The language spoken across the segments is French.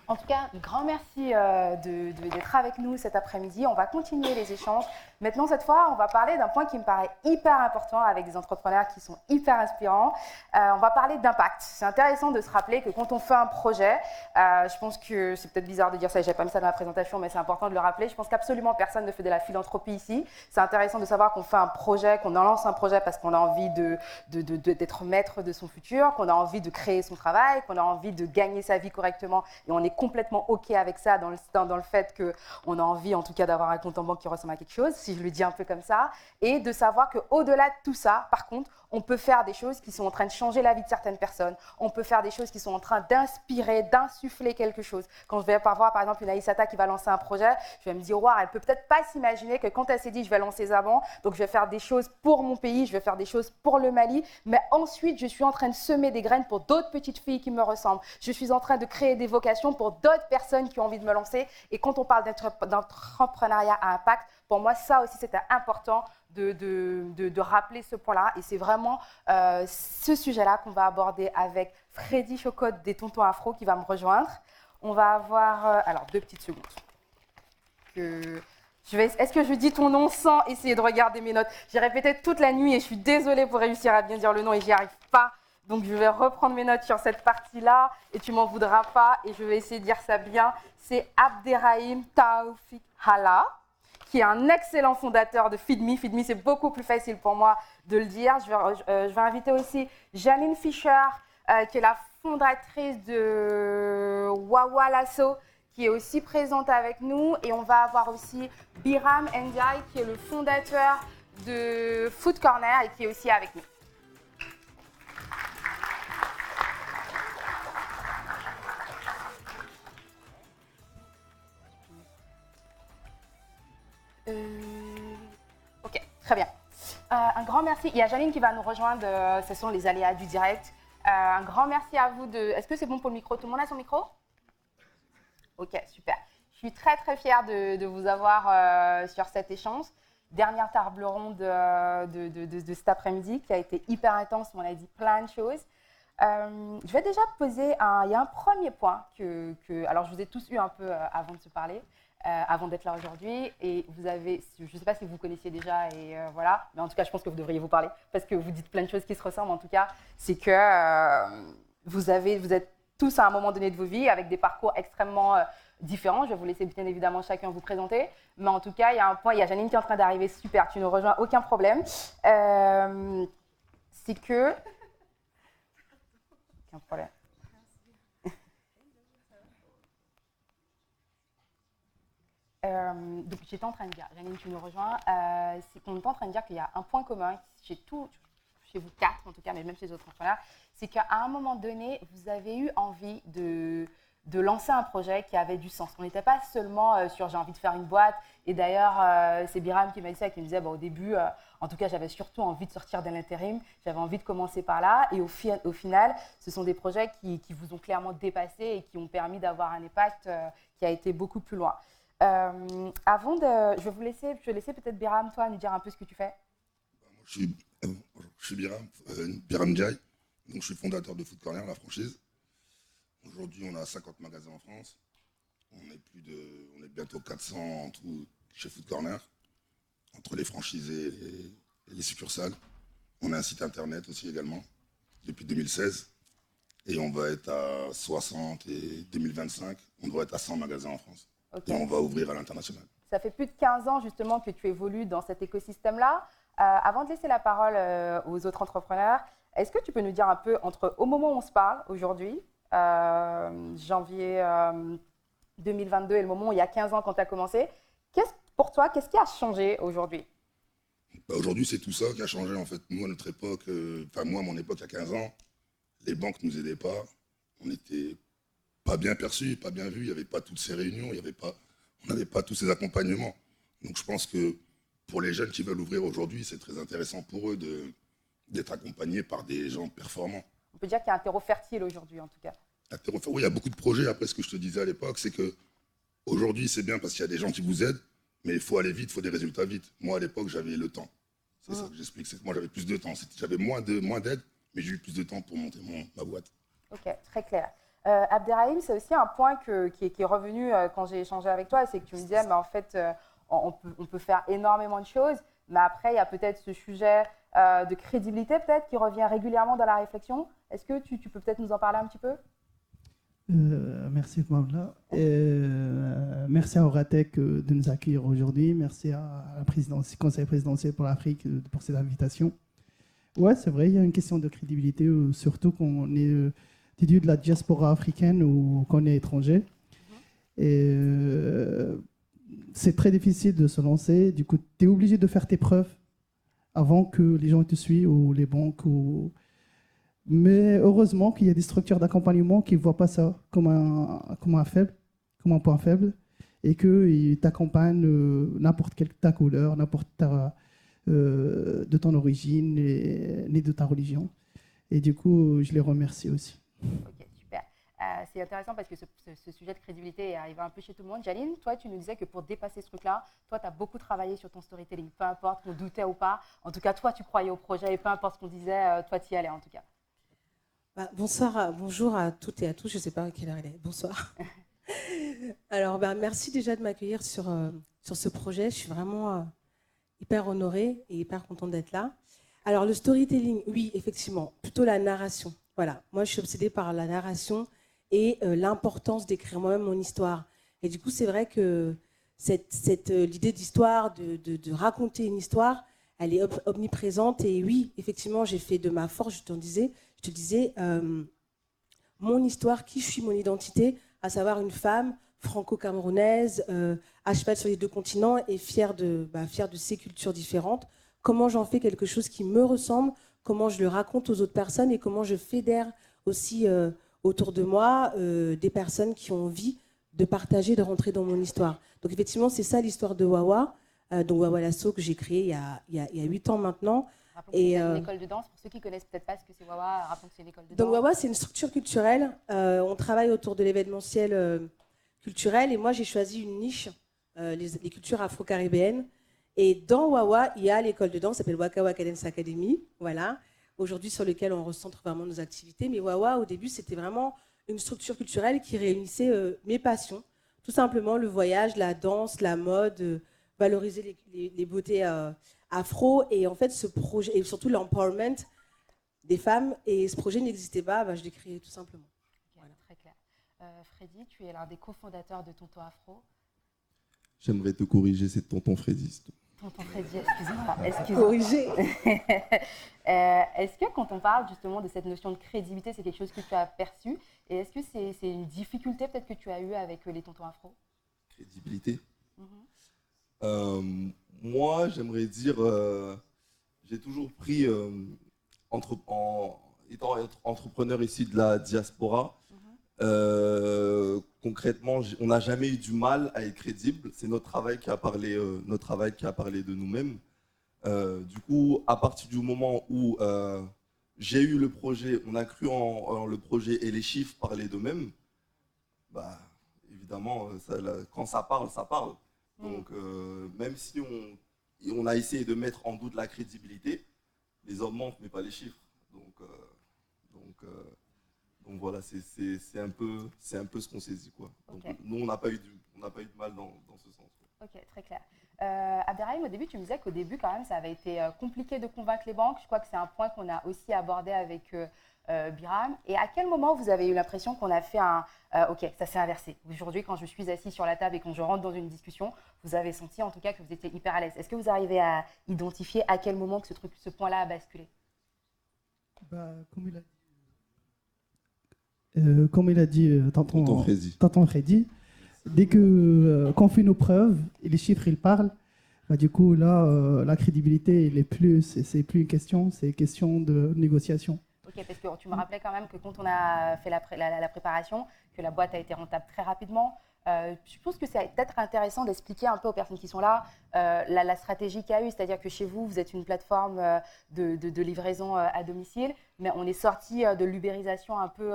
En tout cas, un grand merci d'être avec nous cet après-midi. On va continuer les échanges. Maintenant, cette fois, on va parler d'un point qui me paraît hyper important avec des entrepreneurs qui sont hyper inspirants. On va parler d'impact. C'est intéressant de se rappeler que quand on fait un projet, je pense que c'est peut-être bizarre de dire ça, je n'avais pas mis ça dans la présentation, mais c'est important de le rappeler. Je pense qu'absolument personne ne fait de la philanthropie ici. C'est intéressant de savoir qu'on fait un projet, qu'on en lance un projet parce qu'on a envie d'être maître de son futur, qu'on a envie de créer son travail, qu'on a envie de gagner sa vie correctement et on est complètement OK avec ça dans le fait qu'on a envie en tout cas d'avoir un compte en banque qui ressemble à quelque chose, si je le dis un peu comme ça, et de savoir qu'au-delà de tout ça, par contre, on peut faire des choses qui sont en train de changer la vie de certaines personnes, on peut faire des choses qui sont en train d'inspirer, d'insuffler quelque chose. Quand je vais voir par exemple une Aïssata qui va lancer un projet, je vais me dire, wow, elle peut peut-être pas s'imaginer que quand elle s'est dit je vais lancer Zaban, donc je vais faire des choses pour mon pays, je vais faire des choses pour le Mali, mais ensuite je suis en train de semer des graines pour d'autres petites filles qui me ressemblent. Je suis en train de créer des vocations pour d'autres personnes qui ont envie de me lancer. Et quand on parle d'entrepreneuriat à impact, pour moi, ça aussi, c'était important de rappeler ce point-là. Et c'est vraiment ce sujet-là qu'on va aborder avec Freddy Chocotte des Tontons Afro qui va me rejoindre. On va avoir... alors, 2 petites secondes. Est-ce que je dis ton nom sans essayer de regarder mes notes? J'ai répété toute la nuit et je suis désolée pour réussir à bien dire le nom et j'y arrive pas. Donc, je vais reprendre mes notes sur cette partie-là et tu m'en voudras pas et je vais essayer de dire ça bien. C'est Abderrahim Taoufik Hala, qui est un excellent fondateur de FeedMe. FeedMe, c'est beaucoup plus facile pour moi de le dire. Je vais inviter aussi Janine Fischer, qui est la fondatrice de Wawa Lasso, qui est aussi présente avec nous. Et on va avoir aussi Biram Ndiaye, qui est le fondateur de Food Corner et qui est aussi avec nous. Ok, très bien. Un grand merci. Il y a Janine qui va nous rejoindre. Ce sont les aléas du direct. Un grand merci à vous. Est-ce que c'est bon pour le micro? Tout le monde a son micro? Ok, super. Je suis très très fière de vous avoir sur cet échange. Dernière table ronde de cet après-midi qui a été hyper intense. On a dit plein de choses. Je vais déjà poser il y a un premier point alors je vous ai tous eu un peu avant de se parler. Avant d'être là aujourd'hui. Et vous avez, je ne sais pas si vous connaissiez déjà, et voilà, mais en tout cas, je pense que vous devriez vous parler parce que vous dites plein de choses qui se ressemblent. En tout cas, c'est que vous êtes tous à un moment donné de vos vies avec des parcours extrêmement différents. Je vais vous laisser bien évidemment chacun vous présenter. Mais en tout cas, il y a un point, il y a Janine qui est en train d'arriver, super, tu nous rejoins, aucun problème. C'est que... Aucun problème. Donc j'étais en train de dire, Janine, tu nous rejoins, c'est qu'on est en train de dire qu'il y a un point commun chez vous 4 en tout cas, mais même chez les autres entrepreneurs, c'est qu'à un moment donné, vous avez eu envie de lancer un projet qui avait du sens. On n'était pas seulement sur j'ai envie de faire une boîte, et d'ailleurs c'est Biram qui m'a dit ça, qui me disait au début, en tout cas j'avais surtout envie de sortir de l'intérim, j'avais envie de commencer par là, et au final, ce sont des projets qui vous ont clairement dépassé et qui ont permis d'avoir un impact qui a été beaucoup plus loin. Je vais laisser peut-être Biram, toi, nous dire un peu ce que tu fais. Moi, je suis Biram Ndiaye, donc je suis fondateur de Food Corner, la franchise. Aujourd'hui, on a 50 magasins en France. On est bientôt 400 en tout chez Food Corner, entre les franchisés et les succursales. On a un site internet aussi également, depuis 2016. Et on va être à 60 et 2025, on devrait être à 100 magasins en France. Okay. Et on va ouvrir à l'international. Ça fait plus de 15 ans justement que tu évolues dans cet écosystème-là. Avant de laisser la parole aux autres entrepreneurs, est-ce que tu peux nous dire un peu au moment où on se parle aujourd'hui, janvier 2022 et le moment où il y a 15 ans quand tu as commencé, pour toi, qu'est-ce qui a changé aujourd'hui? Aujourd'hui, c'est tout ça qui a changé en fait. Nous, à notre époque, moi, à mon époque, il y a 15 ans, les banques ne nous aidaient pas. On n'était pas bien perçus, pas bien vus. Il n'y avait pas toutes ces réunions, on n'avait pas tous ces accompagnements. Donc je pense que pour les jeunes qui veulent ouvrir aujourd'hui, c'est très intéressant pour eux d'être accompagnés par des gens performants. On peut dire qu'il y a un terreau fertile aujourd'hui, en tout cas. Oui, il y a beaucoup de projets. Après, ce que je te disais à l'époque, c'est qu'aujourd'hui, c'est bien parce qu'il y a des gens qui vous aident, mais il faut aller vite, il faut des résultats vite. Moi, à l'époque, j'avais le temps. C'est ça que j'explique. C'est que moi, j'avais plus de temps. J'avais moins d'aide, mais j'ai eu plus de temps pour monter ma boîte. Ok, très clair. Abderrahim, c'est aussi un point qui est revenu quand j'ai échangé avec toi, c'est que tu me disais, mais en fait, on peut faire énormément de choses, mais après, il y a peut-être ce sujet de crédibilité peut-être qui revient régulièrement dans la réflexion. Est-ce que tu peux peut-être nous en parler un petit peu? Merci Pamela. Merci à Oratec de nous accueillir aujourd'hui. Merci à la présidence, Conseil présidentiel pour l'Afrique pour cette invitation. Ouais, c'est vrai, il y a une question de crédibilité, surtout quand on est issu de la diaspora africaine ou qu'on est étranger. Et c'est très difficile de se lancer. Du coup, tu es obligé de faire tes preuves avant que les gens te suivent ou les banques. Mais heureusement qu'il y a des structures d'accompagnement qui ne voient pas ça comme un point faible et qu'ils t'accompagnent n'importe quelle ta couleur, n'importe de ton origine ni de ta religion. Et du coup, je les remercie aussi. Ok, super. C'est intéressant parce que ce sujet de crédibilité est arrivé un peu chez tout le monde. Jaline, toi, tu nous disais que pour dépasser ce truc-là, toi, tu as beaucoup travaillé sur ton storytelling. Peu importe qu'on doutait ou pas. En tout cas, toi, tu croyais au projet et peu importe ce qu'on disait, toi, tu y allais en tout cas. Bonjour à toutes et à tous. Je ne sais pas à quelle heure il est. Bonsoir. Alors, merci déjà de m'accueillir sur ce projet. Je suis vraiment hyper honorée et hyper contente d'être là. Alors, le storytelling, oui, effectivement, plutôt la narration. Voilà, moi, je suis obsédée par la narration et l'importance d'écrire moi-même mon histoire. Et du coup, c'est vrai que l'idée d'histoire, de raconter une histoire, elle est omniprésente. Et oui, effectivement, j'ai fait de ma force, je te disais, mon histoire, qui je suis, mon identité, à savoir une femme franco-camerounaise, à cheval sur les 2 continents et fière de ces cultures différentes. Comment j'en fais quelque chose qui me ressemble, comment je le raconte aux autres personnes et comment je fédère aussi autour de moi des personnes qui ont envie de partager, de rentrer dans mon histoire. Donc effectivement, c'est ça l'histoire de Wawa, donc Wawa Lasso que j'ai créé il y a 8 ans maintenant. Rappelons que c'est une école de danse. Pour ceux qui ne connaissent peut-être pas ce que c'est Wawa, rappelons que c'est une école de danse. Donc Wawa, c'est une structure culturelle. On travaille autour de l'événementiel culturel. Et moi, j'ai choisi une niche, les cultures afro-caribéennes. Et dans Wawa, il y a l'école de danse, qui s'appelle Waka Waka Dance Academy. Voilà. Aujourd'hui, sur lequel on recentre vraiment nos activités. Mais Wawa, au début, c'était vraiment une structure culturelle qui réunissait mes passions. Tout simplement le voyage, la danse, la mode, valoriser les beautés afro. Et en fait, ce projet, et surtout l'empowerment des femmes, et ce projet n'existait pas, je l'ai créé tout simplement. Okay, voilà. Très clair. Freddy, tu es l'un des cofondateurs de Tonton Afro. J'aimerais te corriger, c'est Tonton Freddy. Tonton Freddy, excuse-moi. Corriger. Est-ce que quand on parle justement de cette notion de crédibilité, c'est quelque chose que tu as perçu? Et est-ce que c'est une difficulté peut-être que tu as eue avec les Tontons Afro? Crédibilité. Moi, j'aimerais dire, j'ai toujours pris, étant entrepreneur ici de la diaspora, concrètement, on n'a jamais eu du mal à être crédible. C'est notre travail qui a parlé de nous-mêmes. Du coup, à partir du moment où j'ai eu le projet, on a cru en le projet et les chiffres parlaient d'eux-mêmes, évidemment, quand ça parle, ça parle. Donc, même si on a essayé de mettre en doute la crédibilité, les hommes mentent, mais pas les chiffres. Donc voilà, c'est un peu ce qu'on s'est dit, quoi. Donc, okay. Nous, on n'a pas eu de mal dans ce sens, quoi. Ok, très clair. Abderrahim, au début, tu me disais qu'au début, quand même, ça avait été compliqué de convaincre les banques. Je crois que c'est un point qu'on a aussi abordé avec Biram. Et à quel moment vous avez eu l'impression qu'on a fait ok, ça s'est inversé. Aujourd'hui, quand je suis assise sur la table et quand je rentre dans une discussion, vous avez senti en tout cas que vous étiez hyper à l'aise. Est-ce que vous arrivez à identifier à quel moment que ce point-là a basculé? Comme il a dit Tonton Freddy, dès qu'on fait nos preuves et les chiffres ils parlent, du coup là la crédibilité c'est plus une question, c'est une question de négociation. Ok, parce que tu me rappelais quand même que quand on a fait la préparation, que la boîte a été rentable très rapidement. Je pense que c'est peut-être intéressant d'expliquer un peu aux personnes qui sont là la stratégie qu'il y a eu, c'est-à-dire que chez vous, vous êtes une plateforme de livraison à domicile, mais on est sorti de l'ubérisation un peu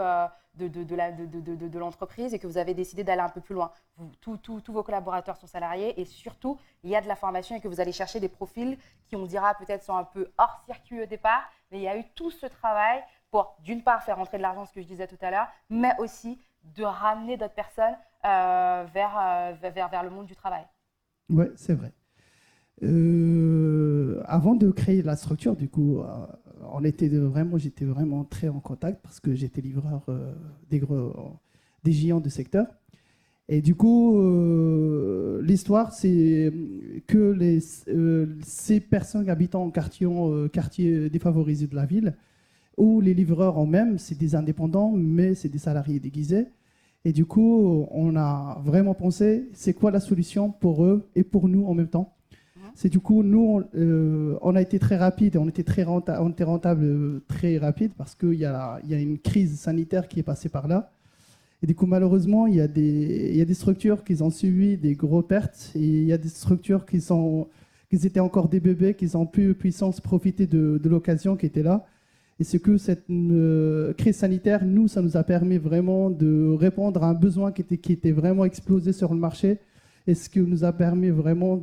de l'entreprise et que vous avez décidé d'aller un peu plus loin. Tous vos collaborateurs sont salariés et surtout, il y a de la formation et que vous allez chercher des profils qui, on dira, peut-être sont un peu hors circuit au départ, mais il y a eu tout ce travail pour, d'une part, faire rentrer de l'argent, ce que je disais tout à l'heure, mais aussi de ramener d'autres personnes vers le monde du travail. Oui, c'est vrai. Avant de créer la structure, du coup, j'étais vraiment très en contact parce que j'étais livreur des géants du secteur. Et du coup, l'histoire, c'est que ces personnes habitant en quartier défavorisé de la ville, où les livreurs en même, c'est des indépendants, mais c'est des salariés déguisés. Et du coup, on a vraiment pensé, c'est quoi la solution pour eux et pour nous en même temps. C'est du coup, nous, on a été très rapide, on était rentable très rapide parce qu'il y a une crise sanitaire qui est passée par là. Et du coup, malheureusement, il y a des structures qui ont subi des grosses pertes et il y a des structures qui étaient encore des bébés, qui ont pu puissance profiter de l'occasion qui était là. Et c'est que cette crise sanitaire, nous, ça nous a permis vraiment de répondre à un besoin qui était vraiment explosé sur le marché et ce qui nous a permis vraiment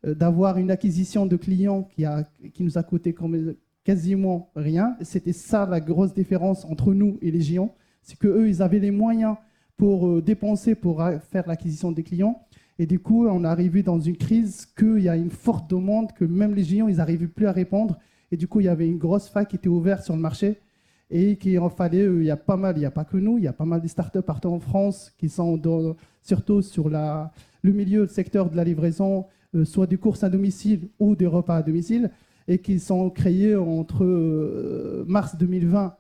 d'avoir une acquisition de clients qui nous a coûté quasiment rien. C'était ça la grosse différence entre nous et les géants. C'est qu'eux, ils avaient les moyens pour dépenser, pour faire l'acquisition des clients. Et du coup, on est arrivé dans une crise qu'il y a une forte demande, que même les géants, ils n'arrivaient plus à répondre. Et du coup, il y avait une grosse faille qui était ouverte sur le marché et qu'il en fallait, il n'y a pas que nous, il y a pas mal de startups partout en France qui sont surtout sur le milieu, le secteur de la livraison, soit des courses à domicile ou des repas à domicile, et qui sont créés entre mars 2020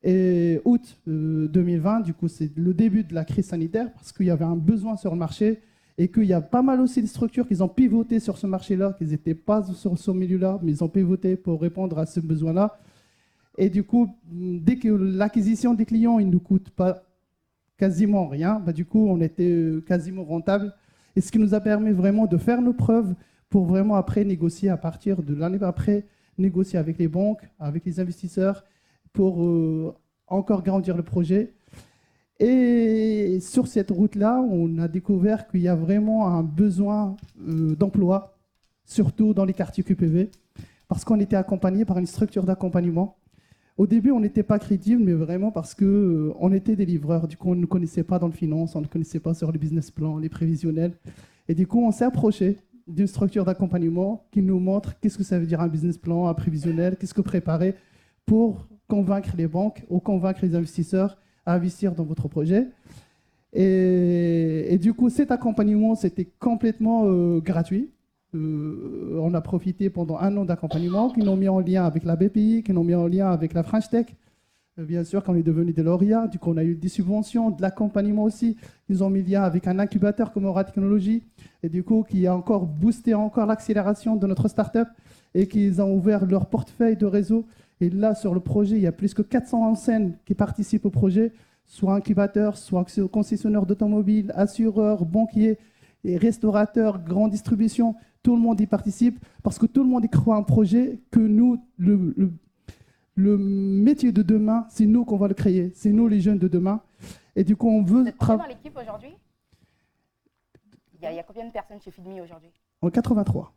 et août 2020. Du coup, c'est le début de la crise sanitaire parce qu'il y avait un besoin sur le marché et qu'il y a pas mal aussi de structures qui ont pivoté sur ce marché-là, qui n'étaient pas sur ce milieu-là, mais ils ont pivoté pour répondre à ce besoin-là. Et du coup, dès que l'acquisition des clients, il ne nous coûte pas quasiment rien, du coup, on était quasiment rentable. Et ce qui nous a permis vraiment de faire nos preuves pour vraiment après négocier à partir de l'année après, négocier avec les banques, avec les investisseurs, pour encore grandir le projet. Et sur cette route-là, on a découvert qu'il y a vraiment un besoin d'emploi, surtout dans les quartiers QPV, parce qu'on était accompagné par une structure d'accompagnement. Au début, on n'était pas crédible, mais vraiment parce qu'on était des livreurs. Du coup, on ne nous connaissait pas dans le finance, on ne connaissait pas sur les business plans, les prévisionnels. Et du coup, on s'est approché d'une structure d'accompagnement qui nous montre qu'est-ce que ça veut dire un business plan, un prévisionnel, qu'est-ce que préparer pour convaincre les banques ou convaincre les investisseurs à investir dans votre projet. Et du coup, cet accompagnement, c'était complètement gratuit. On a profité pendant 1 an d'accompagnement, qui nous ont mis en lien avec la BPI, qui nous ont mis en lien avec la French Tech. Bien sûr, quand on est devenu des lauréats, du coup, on a eu des subventions, de l'accompagnement aussi. Ils ont mis en lien avec un incubateur comme Aura Technologies, et du coup, qui a encore boosté l'accélération de notre start-up et qu'ils ont ouvert leur portefeuille de réseau. Et là, sur le projet, il y a plus que 400 enseignes qui participent au projet, soit incubateurs, soit concessionnaires d'automobiles, assureurs, banquiers, et restaurateurs, grande distribution. Tout le monde y participe parce que tout le monde y croit à un projet que nous, le métier de demain, c'est nous qu'on va le créer. C'est nous les jeunes de demain. Et du coup, on veut... Vous êtes combien dans l'équipe aujourd'hui? Il y a combien de personnes chez Feedme aujourd'hui? En 83.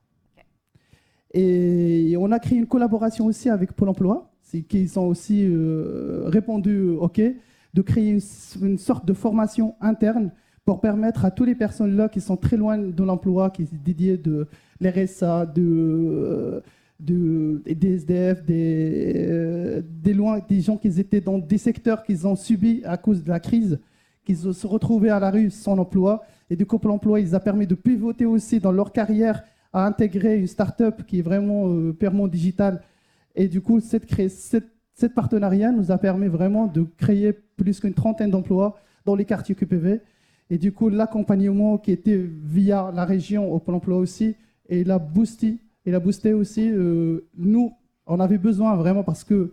Et on a créé une collaboration aussi avec Pôle emploi, qui ont aussi répondu OK, de créer une sorte de formation interne pour permettre à toutes les personnes là qui sont très loin de l'emploi, qui est dédié de l'RSA, des SDF, des gens qui étaient dans des secteurs qu'ils ont subis à cause de la crise, qui se retrouvaient à la rue sans emploi. Et du coup, Pôle emploi, ils ont permis de pivoter aussi dans leur carrière à intégrer une start-up qui est vraiment purement digitale. Et du coup, cette partenariat nous a permis vraiment de créer plus qu'une trentaine d'emplois dans les quartiers QPV. Et du coup, l'accompagnement qui était via la région au Pôle emploi aussi, et il a boosté aussi. Nous, on avait besoin vraiment parce que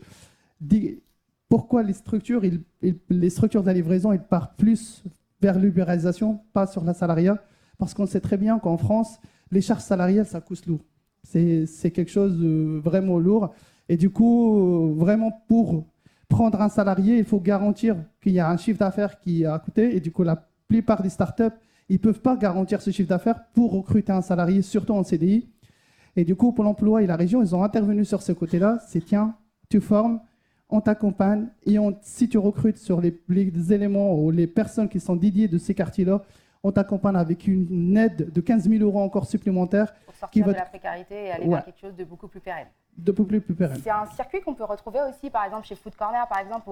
pourquoi les structures de la livraison, ils partent plus vers l'ubérisation, pas sur la salariat, parce qu'on sait très bien qu'en France, les charges salariales, ça coûte lourd. C'est quelque chose de vraiment lourd. Et du coup, vraiment, pour prendre un salarié, il faut garantir qu'il y a un chiffre d'affaires qui a coûté. Et du coup, la plupart des startups, ils ne peuvent pas garantir ce chiffre d'affaires pour recruter un salarié, surtout en CDI. Et du coup, Pôle emploi et la région, ils ont intervenu sur ce côté-là. C'est tiens, tu formes, on t'accompagne et si tu recrutes sur les éléments ou les personnes qui sont dédiées de ces quartiers-là, on t'accompagne avec une aide de 15 000 € encore supplémentaires. Pour sortir de la précarité et aller vers quelque chose de beaucoup plus pérenne. De beaucoup plus pérenne. C'est un circuit qu'on peut retrouver aussi, par exemple, chez Food Corner, par exemple,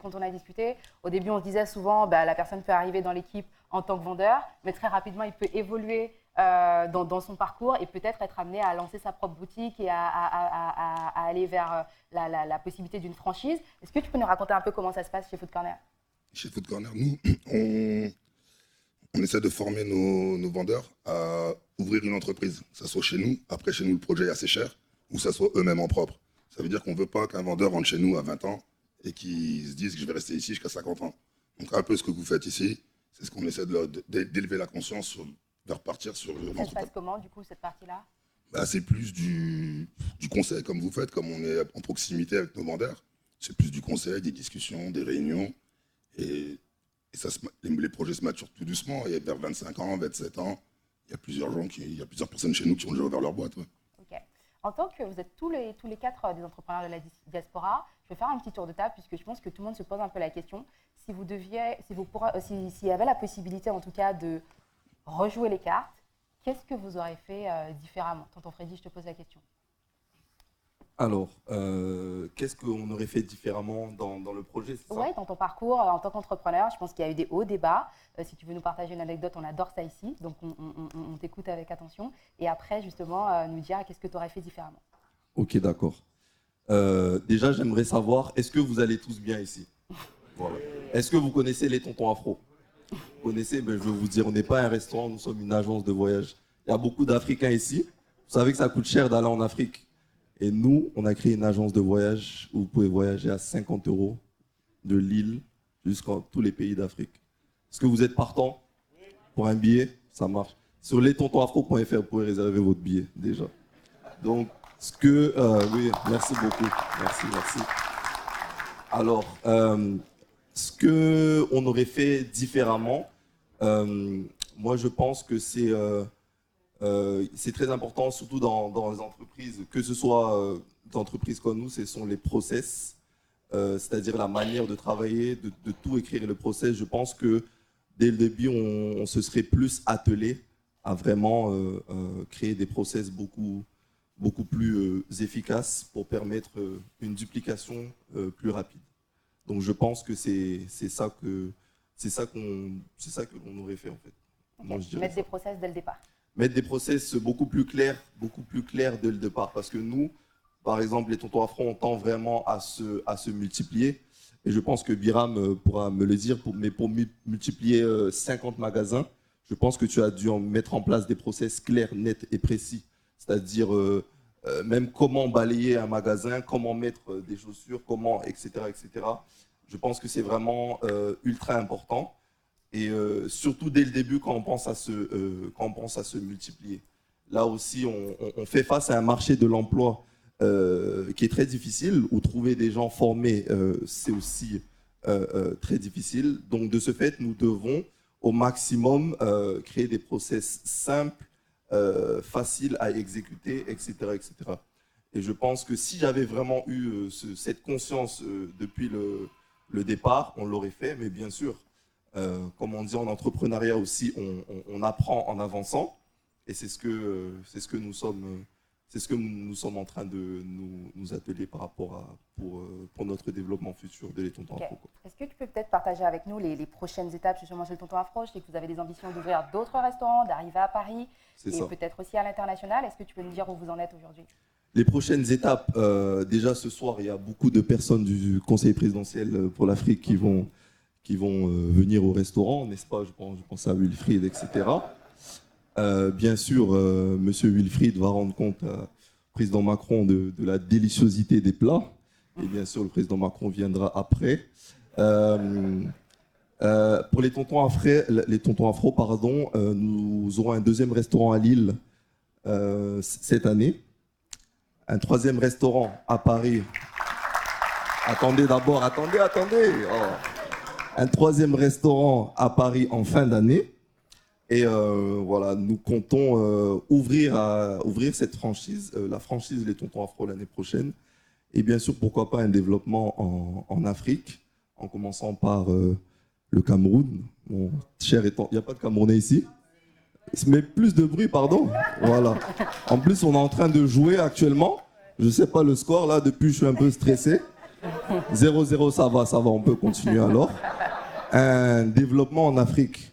quand on a discuté. Au début, on se disait souvent, la personne peut arriver dans l'équipe en tant que vendeur, mais très rapidement, il peut évoluer dans son parcours et peut-être être amené à lancer sa propre boutique et à aller vers la possibilité d'une franchise. Est-ce que tu peux nous raconter un peu comment ça se passe chez Food Corner? Chez Food Corner, nous, on essaie de former nos vendeurs à ouvrir une entreprise, que ce soit chez nous. Après, chez nous, le projet est assez cher, ou que ce soit eux-mêmes en propre. Ça veut dire qu'on ne veut pas qu'un vendeur rentre chez nous à 20 ans et qu'il se dise que je vais rester ici jusqu'à 50 ans. Donc, un peu ce que vous faites ici, c'est ce qu'on essaie d'élever la conscience de repartir sur Ça se passe comment, du coup, cette partie-là? C'est plus du conseil, comme vous faites, comme on est en proximité avec nos vendeurs. C'est plus du conseil, des discussions, des réunions. Et les projets se maturent tout doucement. Et vers 25 ans, 27 ans, il y a plusieurs personnes chez nous qui ont déjà ouvert leur boîte. Ouais. Ok. En tant que vous êtes tous les quatre des entrepreneurs de la diaspora, je vais faire un petit tour de table puisque je pense que tout le monde se pose un peu la question. S'il y avait la possibilité, en tout cas, de rejouer les cartes, qu'est-ce que vous aurez fait différemment? Tonton Freddy, je te pose la question. Alors, qu'est-ce qu'on aurait fait différemment dans le projet? Oui, dans ton parcours en tant qu'entrepreneur, je pense qu'il y a eu des hauts, des bas. Si tu veux nous partager une anecdote, on adore ça ici. Donc, on t'écoute avec attention. Et après, justement, nous dire qu'est-ce que tu aurais fait différemment. Ok, d'accord. Déjà, j'aimerais savoir, est-ce que vous allez tous bien ici? Voilà. Est-ce que vous connaissez les tontons afro? Vous connaissez? Je vais vous dire, on n'est pas un restaurant, nous sommes une agence de voyage. Il y a beaucoup d'Africains ici. Vous savez que ça coûte cher d'aller en Afrique. Et nous, on a créé une agence de voyage où vous pouvez voyager à 50 € de Lille jusqu'à tous les pays d'Afrique. Est-ce que vous êtes partant pour un billet? Ça marche. Sur lestontonsafro.fr, vous pouvez réserver votre billet déjà. Donc, oui, merci beaucoup. Merci. Alors, ce qu'on aurait fait différemment, moi je pense que c'est très important, surtout dans les entreprises, que ce soit des entreprises comme nous, ce sont les process, c'est-à-dire la manière de travailler, de tout écrire le process. Je pense que dès le début, on se serait plus attelé à vraiment créer des process beaucoup plus efficaces pour permettre une duplication plus rapide. Donc je pense que c'est ça que l'on aurait fait en fait. Okay. Moi, je mettre des process dès le départ. Mettre des process beaucoup plus clairs dès le départ. Parce que nous, par exemple, les tontons afro, on tend vraiment à se multiplier. Et je pense que Biram pourra me le dire, mais pour multiplier 50 magasins, je pense que tu as dû mettre en place des process clairs, nets et précis. C'est-à-dire même comment balayer un magasin, comment mettre des chaussures, comment, etc., etc. Je pense que c'est vraiment ultra important. Et surtout dès le début, quand on pense à se multiplier. Là aussi, on fait face à un marché de l'emploi qui est très difficile, où trouver des gens formés, c'est aussi très difficile. Donc de ce fait, nous devons au maximum créer des process simples, faciles à exécuter, etc., etc. Et je pense que si j'avais vraiment eu cette conscience depuis le départ, on l'aurait fait, mais bien sûr, comme on dit en entrepreneuriat aussi, on apprend en avançant, et c'est ce que nous sommes en train de nous atteler par rapport pour notre développement futur de les tontons afro. Est-ce que tu peux peut-être partager avec nous les prochaines étapes justement chez le tonton afro? Je sais que vous avez des ambitions d'ouvrir d'autres restaurants, d'arriver à Paris et peut-être aussi à l'international. Est-ce que tu peux nous dire où vous en êtes aujourd'hui? Les prochaines étapes, déjà ce soir, il y a beaucoup de personnes du Conseil présidentiel pour l'Afrique qui vont venir au restaurant, n'est-ce pas? Je pense à Wilfried, etc. Bien sûr, M. Wilfried va rendre compte au président Macron de la déliciosité des plats. Et bien sûr, le président Macron viendra après. Pour les tontons afro, nous aurons un deuxième restaurant à Lille cette année. Un troisième restaurant à Paris. Attendez d'abord, attendez. Un troisième restaurant à Paris en fin d'année. Et voilà, nous comptons ouvrir cette franchise, la franchise Les Tontons Afro l'année prochaine. Et bien sûr, pourquoi pas un développement en Afrique, en commençant par le Cameroun. Mon cher étant, il n'y a pas de Camerounais ici. Mais plus de bruit, pardon. Voilà. En plus, on est en train de jouer actuellement. Je ne sais pas le score là, depuis je suis un peu stressé. 0-0, ça va, on peut continuer alors. Un développement en Afrique.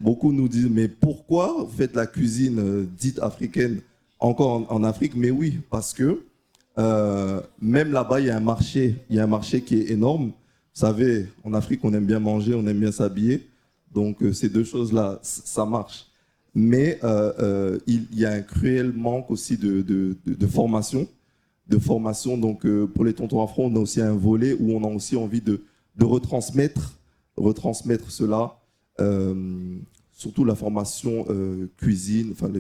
Beaucoup nous disent, mais pourquoi vous faites la cuisine dite africaine encore en Afrique? Mais oui, parce que même là-bas, il y a un marché qui est énorme. Vous savez, en Afrique, on aime bien manger, on aime bien s'habiller. Donc, ces deux choses-là, ça marche. Mais il y a un cruel manque aussi de formation. Donc, pour les tontons afro, on a aussi un volet où on a aussi envie de retransmettre cela, surtout la formation cuisine, enfin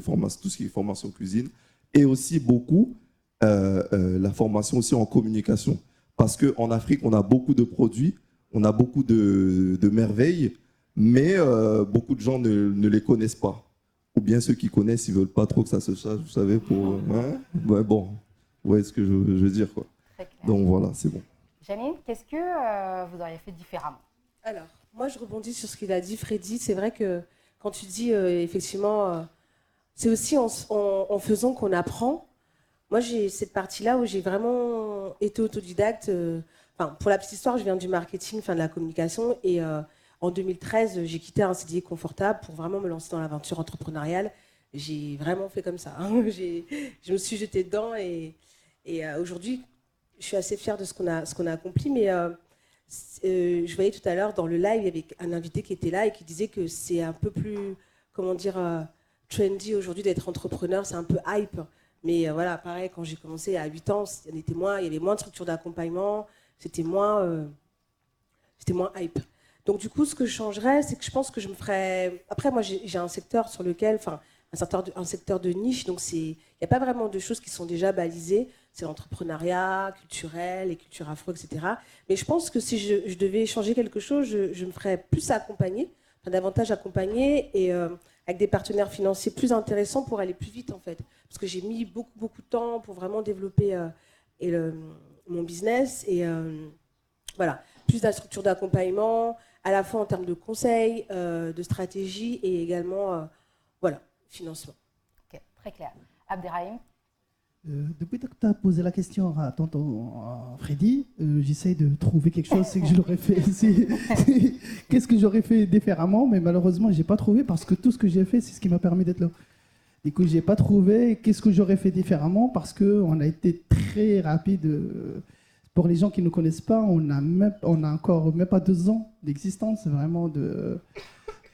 tout ce qui est formation cuisine, et aussi beaucoup la formation aussi en communication. Parce qu'en Afrique, on a beaucoup de produits, on a beaucoup de merveilles, mais beaucoup de gens ne les connaissent pas. Ou bien ceux qui connaissent, ils ne veulent pas trop que ça se sache, vous savez, pour... Hein? Ouais, bon, vous voyez ce que je veux dire, quoi. Donc voilà, c'est bon. Janine, qu'est-ce que vous auriez fait différemment? Alors, moi, je rebondis sur ce qu'il a dit, Freddy. C'est vrai que quand tu dis, effectivement, c'est aussi en faisant qu'on apprend. Moi, j'ai cette partie-là où j'ai vraiment été autodidacte. Pour la petite histoire, je viens du marketing, de la communication. Et en 2013, j'ai quitté un CDI confortable pour vraiment me lancer dans l'aventure entrepreneuriale. J'ai vraiment fait comme ça. Hein. Je me suis jetée dedans. Et aujourd'hui, je suis assez fière de ce qu'on a accompli. Mais je voyais tout à l'heure dans le live, il y avait un invité qui était là et qui disait que c'est un peu plus, trendy aujourd'hui d'être entrepreneur. C'est un peu hype. Mais voilà, pareil, quand j'ai commencé à 8 ans, il y avait moins de structures d'accompagnement, c'était moins hype. Donc du coup, ce que je changerais, c'est que je pense que je me ferais... Après, moi, j'ai un secteur sur lequel... un secteur de niche, donc il n'y a pas vraiment de choses qui sont déjà balisées. C'est l'entrepreneuriat culturel, les cultures afro, etc. Mais je pense que si je devais changer quelque chose, je me ferais plus accompagner, davantage accompagner et avec des partenaires financiers plus intéressants pour aller plus vite, en fait. Parce que j'ai mis beaucoup de temps pour vraiment développer mon business. Et voilà, plus de la structure d'accompagnement, à la fois en termes de conseils, de stratégie et également, financement. Ok, très clair. Abderrahim? Depuis que tu as posé la question à tonton Freddy, j'essaye de trouver quelque chose, c'est que je l'aurais fait. Qu'est-ce que j'aurais fait différemment? Mais malheureusement, je n'ai pas trouvé parce que tout ce que j'ai fait, c'est ce qui m'a permis d'être là. Du coup, je n'ai pas trouvé qu'est-ce que j'aurais fait différemment parce qu'on a été très rapide. Pour les gens qui ne connaissent pas, on a encore même pas 2 ans d'existence vraiment de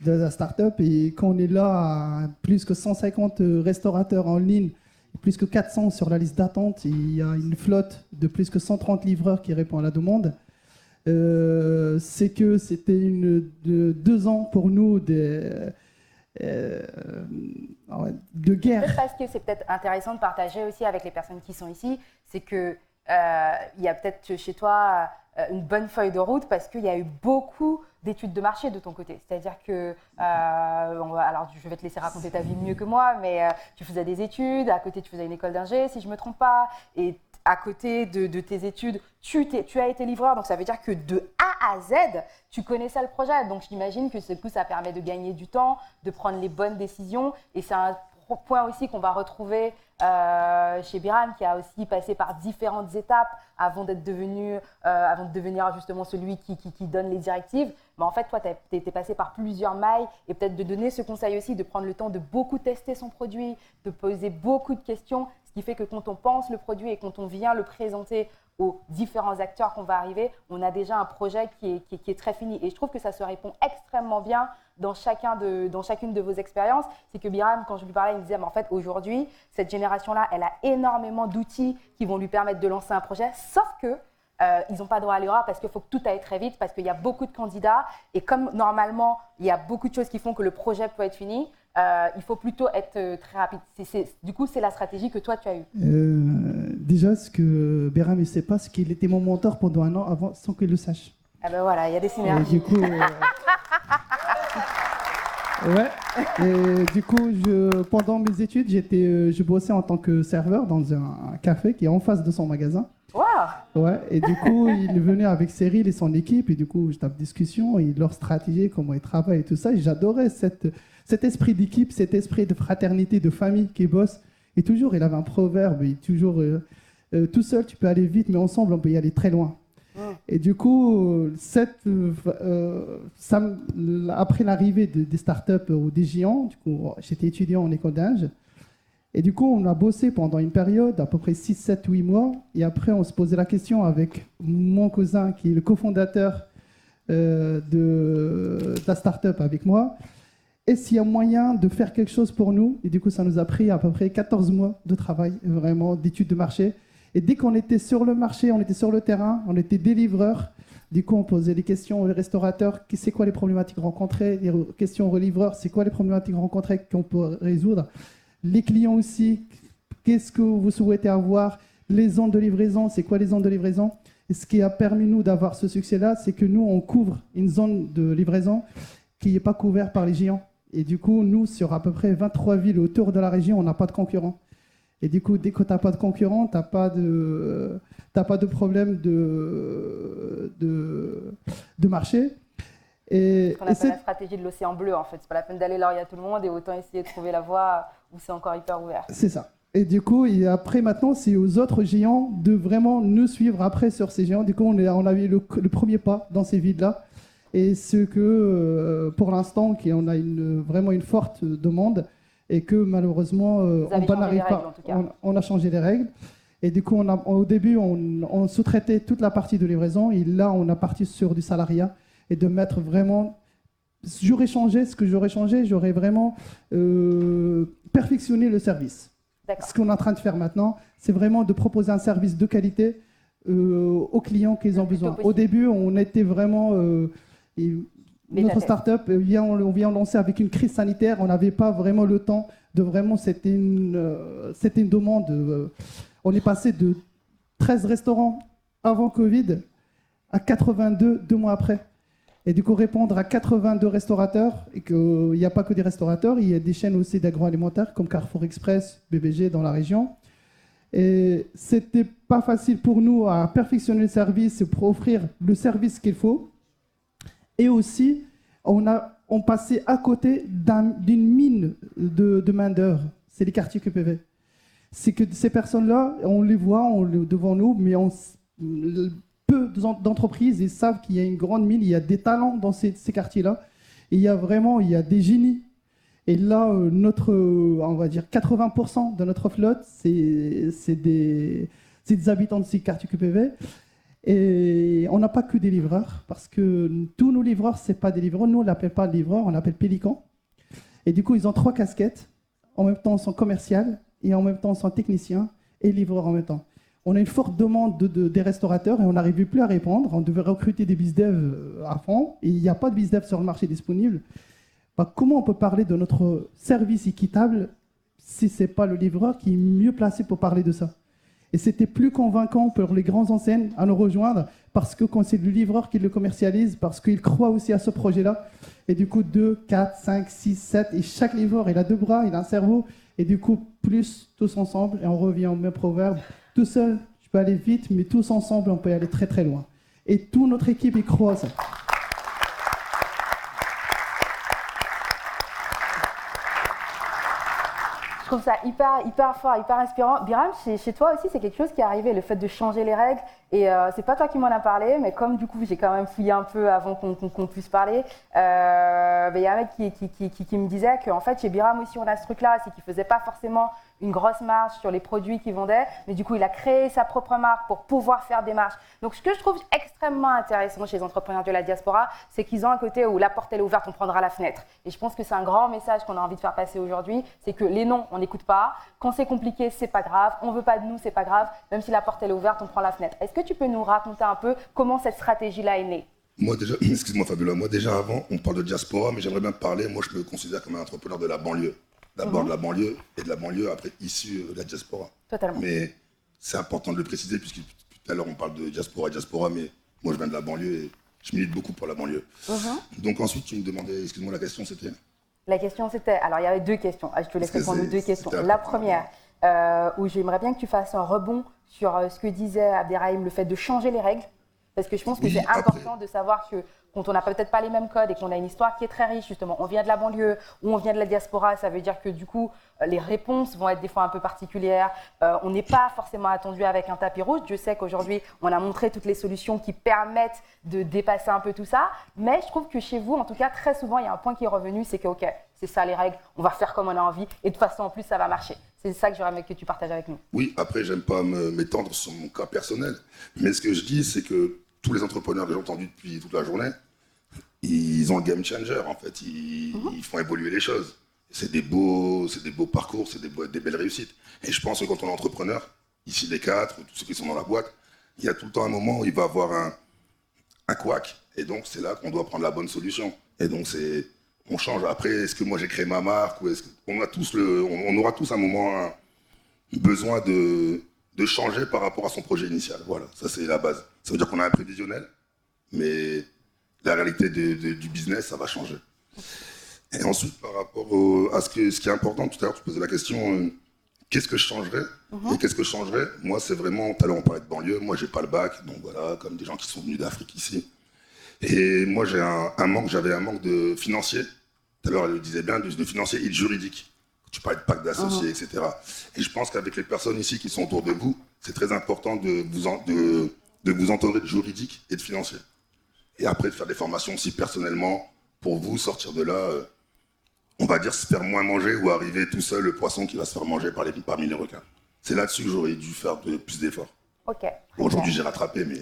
la start-up. Et quand on est là à plus que 150 restaurateurs en ligne, plus que 400 sur la liste d'attente, il y a une flotte de plus que 130 livreurs qui répond à la demande. C'est que c'était 2 ans pour nous de guerre. Parce que c'est peut-être intéressant de partager aussi avec les personnes qui sont ici, c'est que il y a peut-être chez toi une bonne feuille de route parce qu'il y a eu beaucoup d'études de marché de ton côté. C'est-à-dire que, alors je vais te laisser raconter ta vie mieux que moi, mais tu faisais des études, à côté tu faisais une école d'ingé, si je ne me trompe pas, et à côté de tes études, tu as été livreur, donc ça veut dire que de A à Z, tu connaissais le projet. Donc j'imagine que ce coup, ça permet de gagner du temps, de prendre les bonnes décisions, et c'est un point aussi qu'on va retrouver chez Biram, qui a aussi passé par différentes étapes avant de devenir justement celui qui donne les directives. Mais en fait, toi, tu es passé par plusieurs mailles, et peut-être de donner ce conseil aussi, de prendre le temps de beaucoup tester son produit, de poser beaucoup de questions, ce qui fait que quand on pense le produit et quand on vient le présenter aux différents acteurs qu'on va arriver, on a déjà un projet qui est très fini. Et je trouve que ça se répond extrêmement bien dans chacune de vos expériences. C'est que Biram, quand je lui parlais, il me disait, mais en fait, aujourd'hui, cette génération-là, elle a énormément d'outils qui vont lui permettre de lancer un projet, sauf que ils n'ont pas droit à l'erreur parce qu'il faut que tout aille très vite, parce qu'il y a beaucoup de candidats. Et comme normalement, il y a beaucoup de choses qui font que le projet peut être fini, il faut plutôt être très rapide. Du coup, c'est la stratégie que toi, tu as eue. Déjà, ce que Biram ne sait pas, c'est qu'il était mon mentor pendant 1 an avant, sans qu'il le sache. Ah ben voilà, il y a des synergies. Du coup, ouais. Et du coup, pendant mes études, je bossais en tant que serveur dans un café qui est en face de son magasin. Wow. Ouais, et du coup, il est venu avec Cyril et son équipe, et du coup, j'étais en discussion, et leur stratégie, comment ils travaillent et tout ça, et j'adorais cet esprit d'équipe, cet esprit de fraternité, de famille qui bosse. Et toujours, il avait un proverbe, et toujours, tout seul, tu peux aller vite, mais ensemble, on peut y aller très loin. Et du coup, après l'arrivée des startups ou des géants, du coup, j'étais étudiant en école d'ingé. Et du coup, on a bossé pendant une période, à peu près 6, 7, 8 mois. Et après, on se posait la question avec mon cousin, qui est le cofondateur de la startup avec moi. Est-ce qu'il y a moyen de faire quelque chose pour nous? Et du coup, ça nous a pris à peu près 14 mois de travail, vraiment, d'études de marché. Et dès qu'on était sur le marché, on était sur le terrain, on était des livreurs. Du coup, on posait des questions aux restaurateurs. C'est quoi les problématiques rencontrées? Les questions aux livreurs, c'est quoi les problématiques rencontrées qu'on peut résoudre? Les clients aussi, qu'est-ce que vous souhaitez avoir? Les zones de livraison, c'est quoi les zones de livraison? Et ce qui a permis nous d'avoir ce succès-là, c'est que nous, on couvre une zone de livraison qui n'est pas couverte par les géants. Et du coup, nous, sur à peu près 23 villes autour de la région, on n'a pas de concurrents. Et du coup, dès que tu n'as pas de concurrents, tu n'as pas de problème de marché. Ce qu'on appelle la stratégie de l'océan bleu, en fait. C'est pas la peine d'aller là où il y a tout le monde et autant essayer de trouver la voie où c'est encore hyper ouvert. C'est ça. Et du coup, et après, maintenant, c'est aux autres géants de vraiment nous suivre après sur ces géants. Du coup, on a eu le premier pas dans ces villes-là. Et ce que, pour l'instant, on a vraiment une forte demande et que malheureusement, on n'arrive pas. On a changé les règles. Et du coup, au début, on sous-traitait toute la partie de livraison. Et là, on a parti sur du salariat. Et de mettre vraiment... J'aurais changé, ce que j'aurais changé, j'aurais vraiment perfectionné le service. Ce qu'on est en train de faire maintenant, c'est vraiment de proposer un service de qualité aux clients qu'ils ont besoin. Au début, on était vraiment... notre start-up, on vient lancer avec une crise sanitaire, on n'avait pas vraiment le temps de vraiment... C'était une demande... on est passé de 13 restaurants avant Covid à 82 2 mois après. Et du coup, répondre à 82 restaurateurs, et qu'il n'y a pas que des restaurateurs, il y a des chaînes aussi d'agroalimentaire comme Carrefour Express, BBG dans la région. Et c'était pas facile pour nous à perfectionner le service et pour offrir le service qu'il faut. Et aussi, on passait à côté d'une mine de main-d'œuvre. C'est les quartiers QPV. C'est que ces personnes-là, on les voit devant nous, mais peu d'entreprises, ils savent qu'il y a une grande mine, il y a des talents dans ces quartiers-là. Et il y a des génies. Et là, on va dire 80% de notre flotte, c'est des habitants de ces quartiers QPV. Et on n'a pas que des livreurs, parce que tous nos livreurs, ce n'est pas des livreurs. Nous, on ne l'appelle pas livreurs, on l'appelle pélicans. Et du coup, ils ont 3 casquettes. En même temps, ils sont commerciaux, et en même temps, ils sont techniciens et livreurs en même temps. On a une forte demande des restaurateurs et on n'arrivait plus à répondre. On devait recruter des BizDev à fond et il n'y a pas de BizDev sur le marché disponible. Comment on peut parler de notre service équitable si ce n'est pas le livreur qui est mieux placé pour parler de ça? Et c'était plus convaincant pour les grandes enseignes à nous rejoindre parce que quand c'est le livreur qui le commercialise, parce qu'il croit aussi à ce projet-là. Et du coup, 2, 4, 5, 6, 7, et chaque livreur, il a 2 bras, il a un cerveau. Et du coup, plus tous ensemble, et on revient au même proverbe. Tout seul, je peux aller vite, mais tous ensemble, on peut aller très très loin. Et toute notre équipe y croit. Ça. Je trouve ça hyper fort, hyper inspirant. Biram, chez toi aussi, c'est quelque chose qui est arrivé, le fait de changer les règles. Et c'est pas toi qui m'en as parlé, mais comme du coup, j'ai quand même fouillé un peu avant qu'on puisse parler, y a un mec qui me disait qu'en fait, chez Biram aussi, on a ce truc-là, c'est qu'il faisait pas forcément une grosse marge sur les produits qu'il vendait, mais du coup, il a créé sa propre marque pour pouvoir faire des marges. Donc, ce que je trouve extrêmement intéressant chez les entrepreneurs de la diaspora, c'est qu'ils ont un côté où la porte elle est ouverte, on prendra la fenêtre. Et je pense que c'est un grand message qu'on a envie de faire passer aujourd'hui, c'est que les noms, on n'écoute pas. Quand c'est compliqué, c'est pas grave. On veut pas de nous, c'est pas grave. Même si la porte elle est ouverte, on prend la fenêtre. Est-ce que tu peux nous raconter un peu comment cette stratégie-là est née? Moi déjà, excuse-moi Fabiola, moi déjà avant, on parle de diaspora, mais j'aimerais bien parler, moi je me considère comme un entrepreneur de la banlieue. D'abord de la banlieue, et de la banlieue après issu de la diaspora. Totalement. Mais c'est important de le préciser, puisque tout à l'heure on parle de diaspora, mais moi je viens de la banlieue et je milite beaucoup pour la banlieue. Donc ensuite tu me demandais, excuse-moi la question c'était? La question c'était, alors il y avait 2 questions, je te laisse répondre aux 2 questions. La première, où j'aimerais bien que tu fasses un rebond sur ce que disait Abderrahim, le fait de changer les règles. Parce que je pense que c'est important de savoir que quand on n'a peut-être pas les mêmes codes et qu'on a une histoire qui est très riche, justement, on vient de la banlieue ou on vient de la diaspora, ça veut dire que du coup, les réponses vont être des fois un peu particulières. On n'est pas forcément attendu avec un tapis rouge. Je sais qu'aujourd'hui, on a montré toutes les solutions qui permettent de dépasser un peu tout ça. Mais je trouve que chez vous, en tout cas, très souvent, il y a un point qui est revenu, c'est que, OK, c'est ça les règles, on va faire comme on a envie et de toute façon, en plus, ça va marcher. C'est ça que j'aurais aimé que tu partages avec nous. Oui, après, j'aime pas m'étendre sur mon cas personnel. Mais ce que je dis, c'est que tous les entrepreneurs que j'ai entendus depuis toute la journée, ils ont le game changer, en fait. Ils font évoluer les choses. C'est des beaux parcours, c'est des belles réussites. Et je pense que quand on est entrepreneur, ici les quatre, tous ceux qui sont dans la boîte, il y a tout le temps un moment où il va avoir un couac. Et donc, c'est là qu'on doit prendre la bonne solution. Et donc, on change. Après, est-ce que moi j'ai créé ma marque ou est-ce qu'on a tous on aura tous un moment besoin de changer par rapport à son projet initial. Voilà, ça c'est la base. Ça veut dire qu'on a un prévisionnel, mais la réalité du business, ça va changer. Et ensuite, par rapport à ce qui est important, tout à l'heure tu posais la question, qu'est-ce que je changerais et qu'est-ce que je changerais? Moi, c'est vraiment, tout à l'heure on parlait de banlieue, moi j'ai pas le bac, donc voilà, comme des gens qui sont venus d'Afrique ici. Et moi j'avais un manque de financier. Tout à l'heure elle le disait bien, de financier et de juridique. Tu parlais de pacte d'associés, etc. Et je pense qu'avec les personnes ici qui sont autour de vous, c'est très important de vous entourer de juridique et de financier. Et après, de faire des formations aussi personnellement pour vous sortir de là, on va dire se faire moins manger ou arriver tout seul le poisson qui va se faire manger parmi les requins. C'est là-dessus que j'aurais dû faire plus d'efforts. Ok. Bon, aujourd'hui, j'ai rattrapé, mais...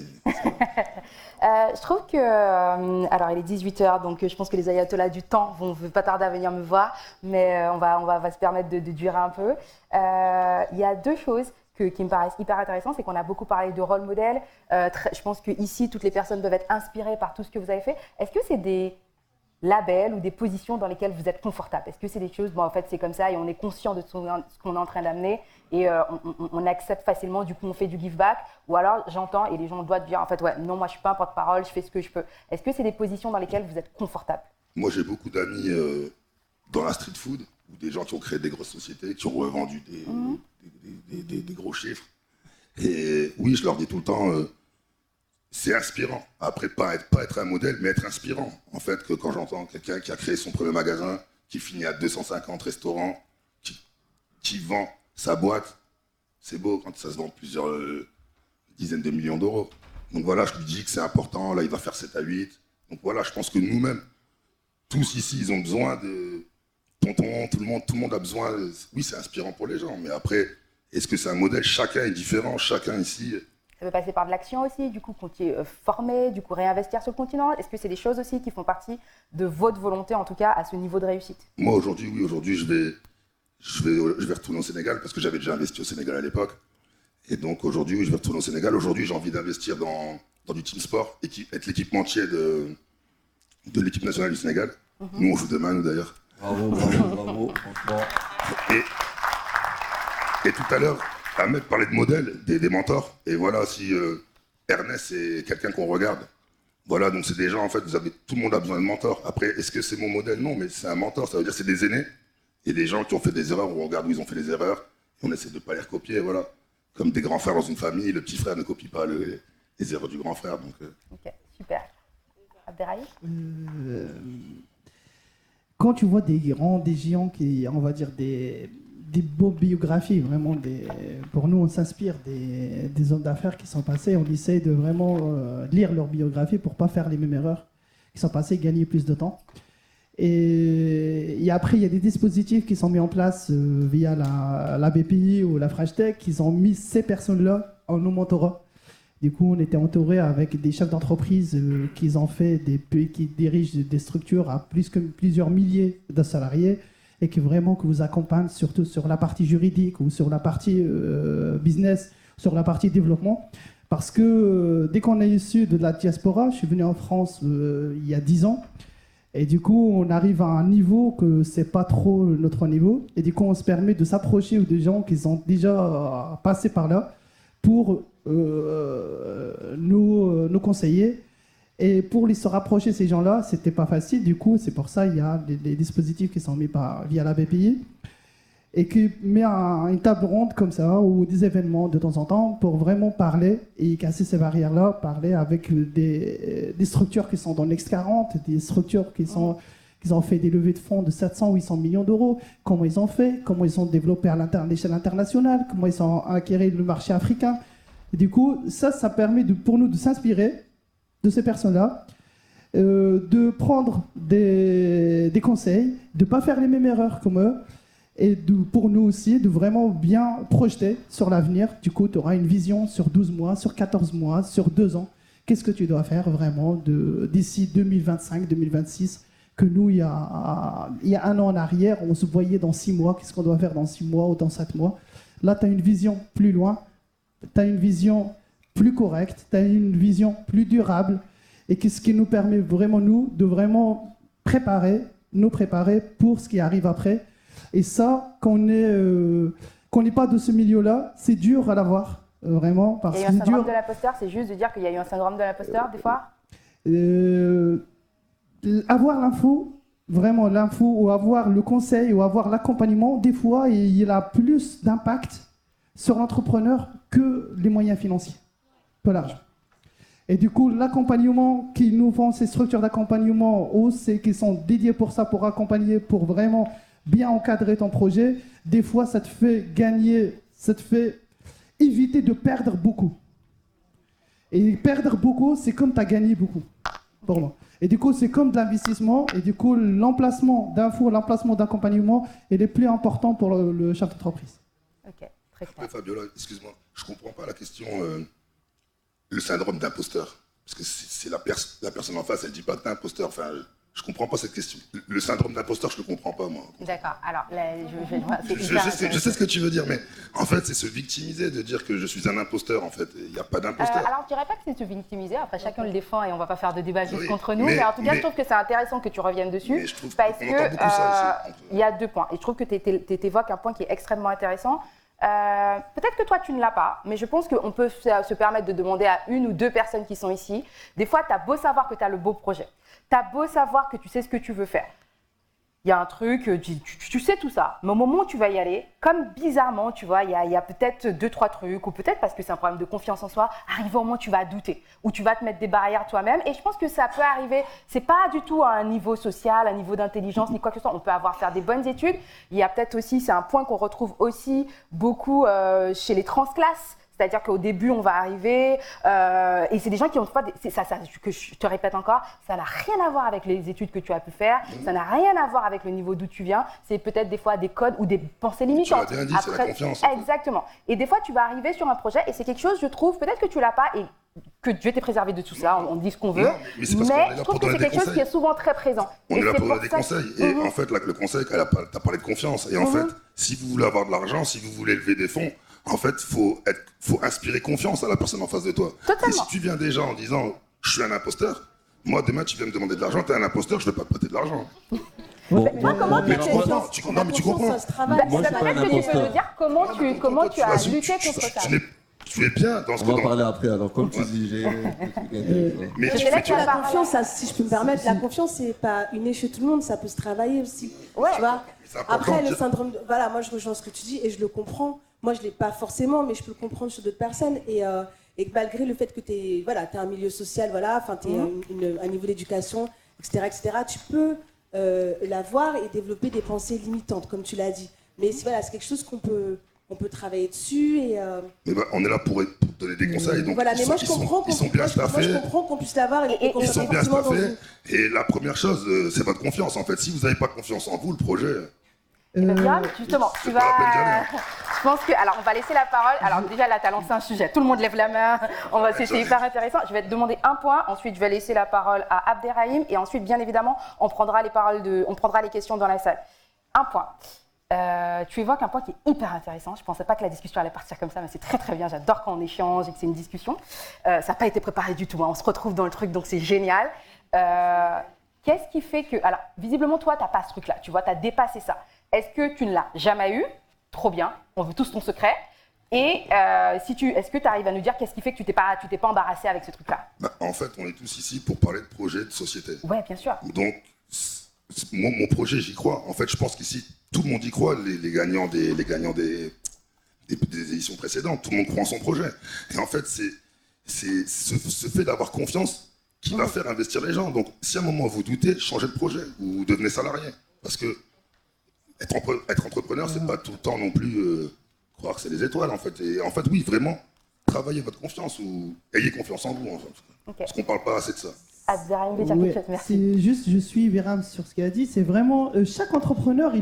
Je trouve que... alors, il est 18h, donc je pense que les ayatollahs du temps vont pas tarder à venir me voir, mais on va se permettre de durer un peu. Il y a deux choses qui me paraissent hyper intéressantes, c'est qu'on a beaucoup parlé de rôle modèle. Je pense qu'ici, toutes les personnes peuvent être inspirées par tout ce que vous avez fait. Est-ce que c'est des labels ou des positions dans lesquelles vous êtes confortable? Est-ce que c'est des choses, bon, en fait, c'est comme ça et on est conscient de ce qu'on est en train d'amener et on accepte facilement, du coup, on fait du give back? Ou alors, j'entends et les gens doivent dire, en fait, ouais, non, moi, je suis pas un porte-parole, je fais ce que je peux. Est-ce que c'est des positions dans lesquelles vous êtes confortable? Moi, j'ai beaucoup d'amis dans la street food, ou des gens qui ont créé des grosses sociétés, qui ont revendu des gros chiffres. Et oui, je leur dis tout le temps, c'est inspirant. Après, pas être un modèle, mais être inspirant. En fait, que quand j'entends quelqu'un qui a créé son premier magasin, qui finit à 250 restaurants, qui vend sa boîte, c'est beau quand ça se vend plusieurs dizaines de millions d'euros. Donc voilà, je lui dis que c'est important, là il va faire 7 à 8. Donc voilà, je pense que nous-mêmes, tous ici, ils ont besoin de tonton, tout le monde a besoin, oui c'est inspirant pour les gens, mais après, est-ce que c'est un modèle? Chacun est différent, chacun ici... Ça peut passer par de l'action aussi, du coup, continuer former, du coup, réinvestir sur le continent. Est-ce que c'est des choses aussi qui font partie de votre volonté, en tout cas, à ce niveau de réussite? Moi, aujourd'hui, je vais retourner au Sénégal parce que j'avais déjà investi au Sénégal à l'époque. Et donc, aujourd'hui, oui, je vais retourner au Sénégal. Aujourd'hui, j'ai envie d'investir dans du team sport, être l'équipementier de l'équipe nationale du Sénégal. Nous, on joue demain, nous, d'ailleurs. Bravo, franchement. Et tout à l'heure, Ahmed parlait de modèles, des mentors. Et voilà, si Ernest, c'est quelqu'un qu'on regarde. Voilà, donc c'est des gens, en fait, tout le monde a besoin de mentors. Après, est-ce que c'est mon modèle? Non, mais c'est un mentor, ça veut dire que c'est des aînés. Et des gens qui ont fait des erreurs, on regarde où ils ont fait les erreurs. Et on essaie de ne pas les recopier, voilà. Comme des grands frères dans une famille, le petit frère ne copie pas les erreurs du grand frère. Donc, Ok, super. Abderrahim? Quand tu vois des géants qui, on va dire, des beaux biographies, vraiment, pour nous, on s'inspire des hommes d'affaires qui sont passés. On essaie de vraiment lire leur biographie pour ne pas faire les mêmes erreurs qui sont passées, gagner plus de temps. Et après, il y a des dispositifs qui sont mis en place via la BPI ou la French Tech. Ils ont mis ces personnes-là en nos mentorats. Du coup, on était entouré avec des chefs d'entreprise qui dirigent des structures à plusieurs milliers de salariés et qui vous accompagnent surtout sur la partie juridique ou sur la partie business, sur la partie développement. Parce que dès qu'on est issu de la diaspora, je suis venu en France il y a 10 ans, et du coup, on arrive à un niveau que c'est pas trop notre niveau, et du coup, on se permet de s'approcher de gens qui sont déjà passés par là pour nous conseiller. Et pour se rapprocher de ces gens-là, c'était pas facile. Du coup, c'est pour ça qu'il y a des dispositifs qui sont mis via la BPI. et qui met une table ronde comme ça, ou des événements de temps en temps, pour vraiment parler et casser ces barrières-là, parler avec des structures qui sont dans l'X40, des structures qui ont fait des levées de fonds de 700-800 millions d'euros, comment ils ont fait, comment ils ont développé à l'échelle internationale, comment ils ont acquis le marché africain. Et du coup, ça permet pour nous de s'inspirer de ces personnes-là, de prendre des conseils, de ne pas faire les mêmes erreurs comme eux, et pour nous aussi, de vraiment bien projeter sur l'avenir. Du coup, tu auras une vision sur 12 mois, sur 14 mois, sur 2 ans. Qu'est-ce que tu dois faire vraiment d'ici 2025, 2026, que nous, il y a 1 an en arrière, on se voyait dans 6 mois, qu'est-ce qu'on doit faire dans 6 mois ou dans 7 mois. Là, tu as une vision plus loin, tu as une vision plus correcte, tu as une vision plus durable, et qu'est-ce qui nous permet vraiment, nous, de vraiment nous préparer pour ce qui arrive après. Et ça, quand on n'est pas de ce milieu-là, c'est dur à l'avoir, vraiment. Parce il y a eu un syndrome de l'imposteur, c'est juste de dire qu'il y a eu un syndrome de l'imposteur, des fois avoir l'info, vraiment l'info, ou avoir le conseil, ou avoir l'accompagnement, des fois, il a plus d'impact sur l'entrepreneur que les moyens financiers, peu l'argent. Et du coup, l'accompagnement qu'ils nous font, ces structures d'accompagnement, qui sont dédiées pour ça, pour accompagner, pour vraiment bien encadrer ton projet, des fois, ça te fait gagner, ça te fait éviter de perdre beaucoup. Et perdre beaucoup, c'est comme tu as gagné beaucoup, pour moi. Et du coup, c'est comme de l'investissement, et du coup, l'emplacement d'infos, l'emplacement d'accompagnement, il est plus important pour le chef d'entreprise. Ok, très clair. Après, Fabiola, excuse-moi, je comprends pas la question, le syndrome d'imposteur. Parce que c'est la personne en face, elle dit pas que t'es imposteur. Enfin, je comprends pas cette question. Le syndrome d'imposteur, je le comprends pas, moi. D'accord, alors, là, Je sais ce que tu veux dire, mais en fait, c'est se victimiser de dire que je suis un imposteur, en fait. Il n'y a pas d'imposteur. Alors, je dirais pas que c'est se victimiser. Après, chacun le défend et on va pas faire de débat juste Oui, contre nous. Mais en tout cas, je trouve que c'est intéressant que tu reviennes dessus. Parce que il y a 2 points. Et je trouve que tu évoques un point qui est extrêmement intéressant. Peut-être que toi tu ne l'as pas, mais je pense qu'on peut se permettre de demander à 1 ou 2 personnes qui sont ici. Des fois, tu as beau savoir que tu as le beau projet, tu as beau savoir que tu sais ce que tu veux faire. Il y a un truc, tu sais tout ça, mais au moment où tu vas y aller, comme bizarrement, tu vois, il y a peut-être 2-3 trucs, ou peut-être parce que c'est un problème de confiance en soi, arrivé au moment où tu vas douter, ou tu vas te mettre des barrières toi-même, et je pense que ça peut arriver, c'est pas du tout à un niveau social, un niveau d'intelligence, ni quoi que ce soit, on peut faire des bonnes études, il y a peut-être aussi, c'est un point qu'on retrouve aussi beaucoup chez les transclasses. C'est-à-dire qu'au début, on va arriver, et c'est des gens qui ont pas, que je te répète encore, ça n'a rien à voir avec les études que tu as pu faire, ça n'a rien à voir avec le niveau d'où tu viens, c'est peut-être des fois des codes ou des pensées limitantes. Tu l'as bien dit, c'est la confiance. Exactement. Et des fois, tu vas arriver sur un projet, et c'est quelque chose, je trouve, peut-être que tu l'as pas, et que Dieu t'ait préservé de tout ça, on dit ce qu'on veut, mais je trouve que c'est quelque chose qui est souvent très présent. On est là pour donner des conseils, et en fait, là, le conseil, tu as parlé de confiance, et en fait, si vous voulez avoir de l'argent, si vous voulez lever des fonds, en fait, faut inspirer confiance à la personne en face de toi. Totalement. Et si tu viens déjà en disant « je suis un imposteur », moi, demain, tu viens me demander de l'argent, tu es un imposteur, je ne vais pas te prêter de l'argent. Comment Mais tu comprends. Ça se travaille. Peut-être que tu peux nous dire comment tu as lutté contre ça. Tu es bien dans ce que... On va parler après, alors comme tu dis, j'ai... Mais la confiance, si je peux me permettre, la confiance, c'est pas innée chez tout le monde, ça peut se travailler aussi. Ouais. Tu vois. Après, le syndrome... Voilà, moi, je rejoins ce que tu dis et je le comprends. Moi, je ne l'ai pas forcément, mais je peux le comprendre sur d'autres personnes. Et que malgré le fait que tu es un milieu social, tu es un niveau d'éducation, etc., tu peux l'avoir et développer des pensées limitantes, comme tu l'as dit. Mais c'est quelque chose qu'on peut travailler dessus. Mais on est là pour donner des conseils. Donc voilà, mais moi, je comprends qu'on puisse l'avoir. Ils sont bien staffés. Et la première chose, c'est votre confiance, en fait. Si vous n'avez pas confiance en vous, le projet... Justement, tu vas... Je pense que... Alors, on va laisser la parole. Alors, déjà, là, tu as lancé un sujet. Tout le monde lève la main. C'est hyper intéressant. Je vais te demander un point. Ensuite, je vais laisser la parole à Abderrahim. Et ensuite, bien évidemment, on prendra les questions dans la salle. Un point. Tu évoques un point qui est hyper intéressant. Je ne pensais pas que la discussion allait partir comme ça, mais c'est très, très bien. J'adore quand on échange et que c'est une discussion. Ça n'a pas été préparé du tout. On se retrouve dans le truc, donc c'est génial. Qu'est-ce qui fait que... Alors, visiblement, toi, tu n'as pas ce truc-là. Tu vois, tu as dépassé ça. Est-ce que tu ne l'as jamais eu? Trop bien, on veut tous ton secret. Et est-ce que tu arrives à nous dire qu'est-ce qui fait que tu t'es pas embarrassé avec ce truc-là? En fait, on est tous ici pour parler de projets de société. Ouais, bien sûr. Donc, moi, mon projet, j'y crois. En fait, je pense qu'ici, tout le monde y croit, les gagnants des éditions précédentes. Tout le monde croit en son projet. Et en fait, c'est ce fait d'avoir confiance qui va faire investir les gens. Donc, si à un moment vous doutez, changez de projet ou devenez salarié. Parce que être entrepreneur, c'est pas tout le temps non plus croire que c'est les étoiles, en fait. Et en fait, oui, vraiment, travaillez votre confiance ou ayez confiance en vous, en fait. Ok. Parce qu'on parle pas assez de ça. Abderrahim veut dire quelque chose, merci. C'est juste, je suis Véram sur ce qu'il a dit. C'est vraiment chaque entrepreneur,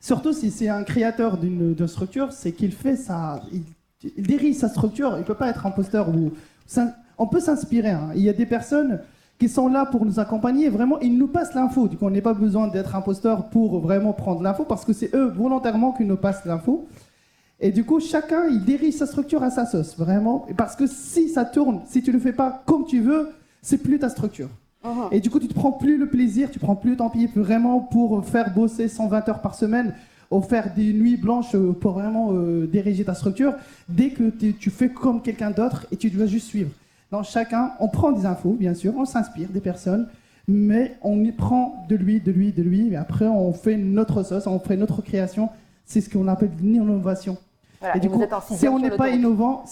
surtout si c'est un créateur d'une structure, c'est qu'il fait ça, il dirige sa structure. Il peut pas être imposteur on peut s'inspirer. Hein. Il y a des personnes qui sont là pour nous accompagner. Vraiment, ils nous passent l'info. Du coup, on n'a pas besoin d'être imposteur pour vraiment prendre l'info parce que c'est eux volontairement qui nous passent l'info. Et du coup, chacun, il dirige sa structure à sa sauce, vraiment. Parce que si ça tourne, si tu le fais pas comme tu veux, c'est plus ta structure. Et du coup, tu te prends plus le plaisir, tu prends plus ton pied vraiment pour faire bosser 120 heures par semaine, ou faire des nuits blanches pour vraiment diriger ta structure. Dès que tu fais comme quelqu'un d'autre et tu dois juste suivre. Donc chacun, on prend des infos, bien sûr, on s'inspire des personnes, mais on y prend de lui, et après on fait notre sauce, on fait notre création. C'est ce qu'on appelle l'innovation. Voilà, et du coup, si on n'est pas innovant,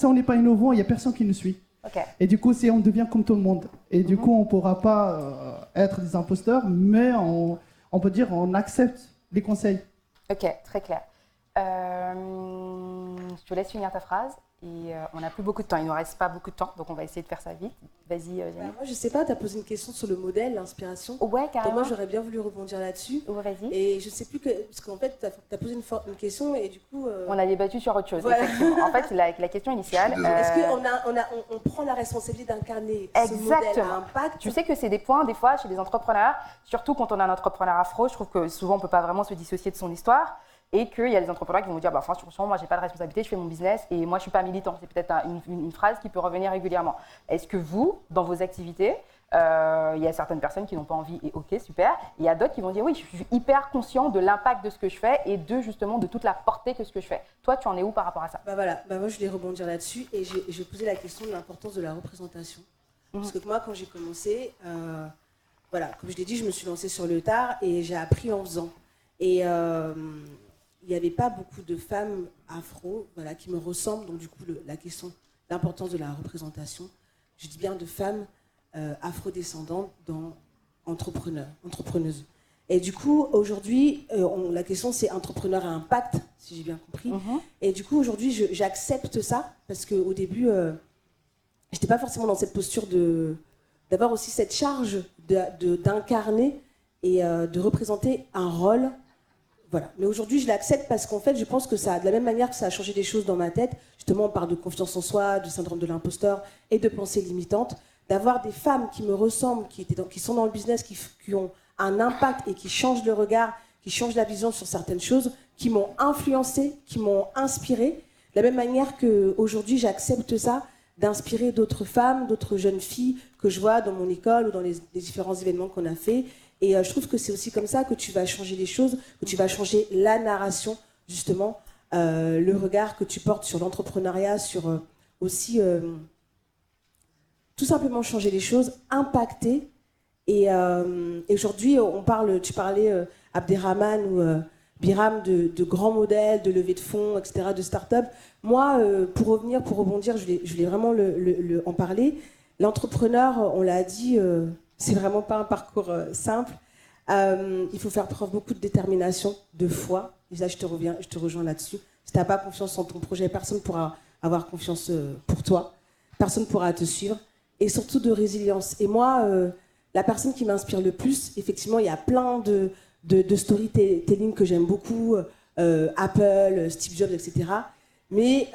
il n'y a personne qui nous suit. Okay. Et du coup, on devient comme tout le monde. Et du coup, on ne pourra pas être des imposteurs, mais on peut dire on accepte les conseils. Ok, très clair. Je te laisse finir ta phrase. Et on n'a plus beaucoup de temps, il ne nous reste pas beaucoup de temps, donc on va essayer de faire ça vite. Vas-y, Jenny. Moi, je ne sais pas, tu as posé une question sur le modèle, l'inspiration. Ouais, carrément. Donc moi, j'aurais bien voulu rebondir là-dessus. Ouais, vas-y. Et je ne sais plus, parce qu'en fait, tu as posé une question et du coup... On a débattu sur autre chose, voilà. Effectivement. En fait, la question initiale... Est-ce qu'on prend la responsabilité d'incarner ce modèle à impact? Tu sais que c'est des points, des fois, chez les entrepreneurs, surtout quand on a un entrepreneur afro, je trouve que souvent, on ne peut pas vraiment se dissocier de son histoire. Et qu'il y a des entrepreneurs qui vont dire franchement, moi, je n'ai pas de responsabilité, je fais mon business et moi, je ne suis pas militant. C'est peut-être une phrase qui peut revenir régulièrement. Est-ce que vous, dans vos activités, il y a certaines personnes qui n'ont pas envie et ok, super. Il y a d'autres qui vont dire oui, je suis hyper conscient de l'impact de ce que je fais et justement de toute la portée que ce que je fais. Toi, tu en es où par rapport à ça? Moi, je vais rebondir là-dessus et je vais poser la question de l'importance de la représentation. Parce que moi, quand j'ai commencé, comme je l'ai dit, je me suis lancée sur le tard et j'ai appris en faisant. Et il n'y avait pas beaucoup de femmes afro qui me ressemblent. Donc, du coup, la question, l'importance de la représentation, je dis bien de femmes afrodescendantes dans entrepreneuses. Et du coup, aujourd'hui, la question, c'est entrepreneur à impact, si j'ai bien compris. Et du coup, aujourd'hui, j'accepte ça parce qu'au début, je n'étais pas forcément dans cette posture d'avoir aussi cette charge d'incarner et de représenter un rôle. Voilà. Mais aujourd'hui, je l'accepte parce qu'en fait, je pense que ça, de la même manière que ça a changé des choses dans ma tête, justement, on parle de confiance en soi, de syndrome de l'imposteur et de pensée limitante, d'avoir des femmes qui me ressemblent, qui sont dans le business, qui ont un impact et qui changent le regard, qui changent la vision sur certaines choses, qui m'ont influencée, qui m'ont inspirée. De la même manière qu'aujourd'hui, j'accepte ça, d'inspirer d'autres femmes, d'autres jeunes filles que je vois dans mon école ou dans les différents événements qu'on a fait. Et je trouve que c'est aussi comme ça que tu vas changer les choses, que tu vas changer la narration, justement, le regard que tu portes sur l'entrepreneuriat, sur aussi tout simplement changer les choses, impacter. Et aujourd'hui, tu parlais, Abderrahman ou Biram, de grands modèles, de levée de fonds, etc., de start-up. Moi, pour rebondir, je voulais vraiment en parler. L'entrepreneur, on l'a dit... c'est vraiment pas un parcours simple. Il faut faire preuve beaucoup de détermination, de foi. Et là, je te rejoins là-dessus. Si tu n'as pas confiance en ton projet, personne ne pourra avoir confiance pour toi. Personne ne pourra te suivre. Et surtout de résilience. Et moi, la personne qui m'inspire le plus, effectivement, il y a plein de storytelling que j'aime beaucoup. Apple, Steve Jobs, etc. Mais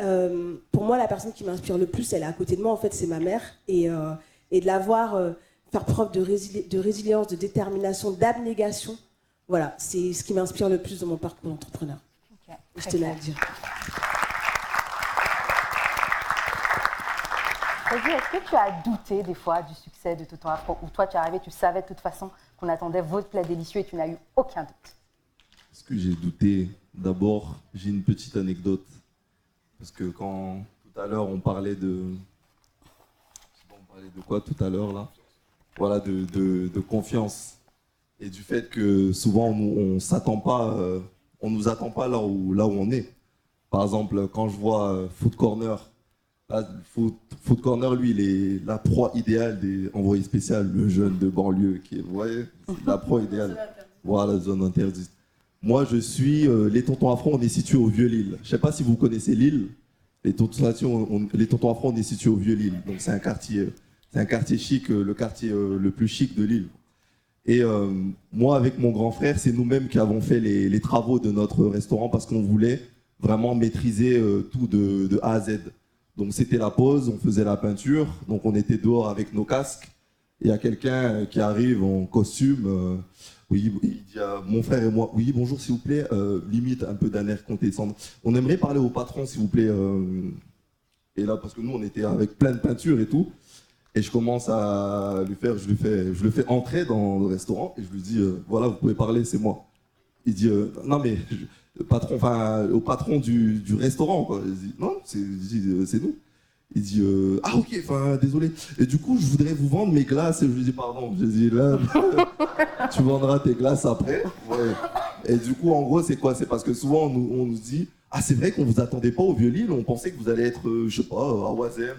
pour moi, la personne qui m'inspire le plus, elle est à côté de moi. En fait, c'est ma mère. Et de la voir... faire preuve de résilience, de détermination, d'abnégation. Voilà, c'est ce qui m'inspire le plus dans mon parcours d'entrepreneur. Okay, je tenais à le dire. Est-ce que tu as douté des fois du succès de Tonton Afro, ou toi tu es arrivé, tu savais de toute façon qu'on attendait votre plat délicieux et tu n'as eu aucun doute? Est-ce que j'ai douté? D'abord, j'ai une petite anecdote. Parce que quand tout à l'heure on parlait de... On parlait de quoi tout à l'heure là? Voilà, de confiance. et du fait que souvent on nous attend pas là où on est. Par exemple, quand je vois Food Corner, là, Food Corner, lui, il est la proie idéale des envoyés spéciaux, le jeune de banlieue qui est, vous voyez, c'est la proie idéale. Voilà, zone interdite. Moi, je suis les Tontons Afro, on est situé au Vieux-Lille. Je ne sais pas si vous connaissez Lille. Les Tontons Afro, on est situé au Vieux-Lille. Donc c'est un quartier chic, le quartier le plus chic de Lille. Et moi, avec mon grand frère, c'est nous-mêmes qui avons fait les travaux de notre restaurant parce qu'on voulait vraiment maîtriser tout de A à Z. Donc c'était la pause, on faisait la peinture, donc on était dehors avec nos casques. Il y a quelqu'un qui arrive en costume. Oui, il dit à mon frère et moi, oui, bonjour s'il vous plaît, limite un peu d'un air condescendant. On aimerait parler au patron s'il vous plaît. Et là, parce que nous, on était avec plein de peinture et tout. Et je commence à lui faire, je le fais entrer dans le restaurant et je lui dis, voilà, vous pouvez parler, c'est moi. Il dit, non mais, au patron du restaurant, quoi. Je dis, non, c'est nous. Il dit, ah ok, désolé. Et du coup, je voudrais vous vendre mes glaces. Et je lui dis, pardon. Je lui dis, là, tu vendras tes glaces après. Ouais. Et du coup, en gros, c'est quoi? C'est parce que souvent, on nous dit, ah, c'est vrai qu'on vous attendait pas au Vieux-Lille. On pensait que vous allez être, je sais pas, à Oisem.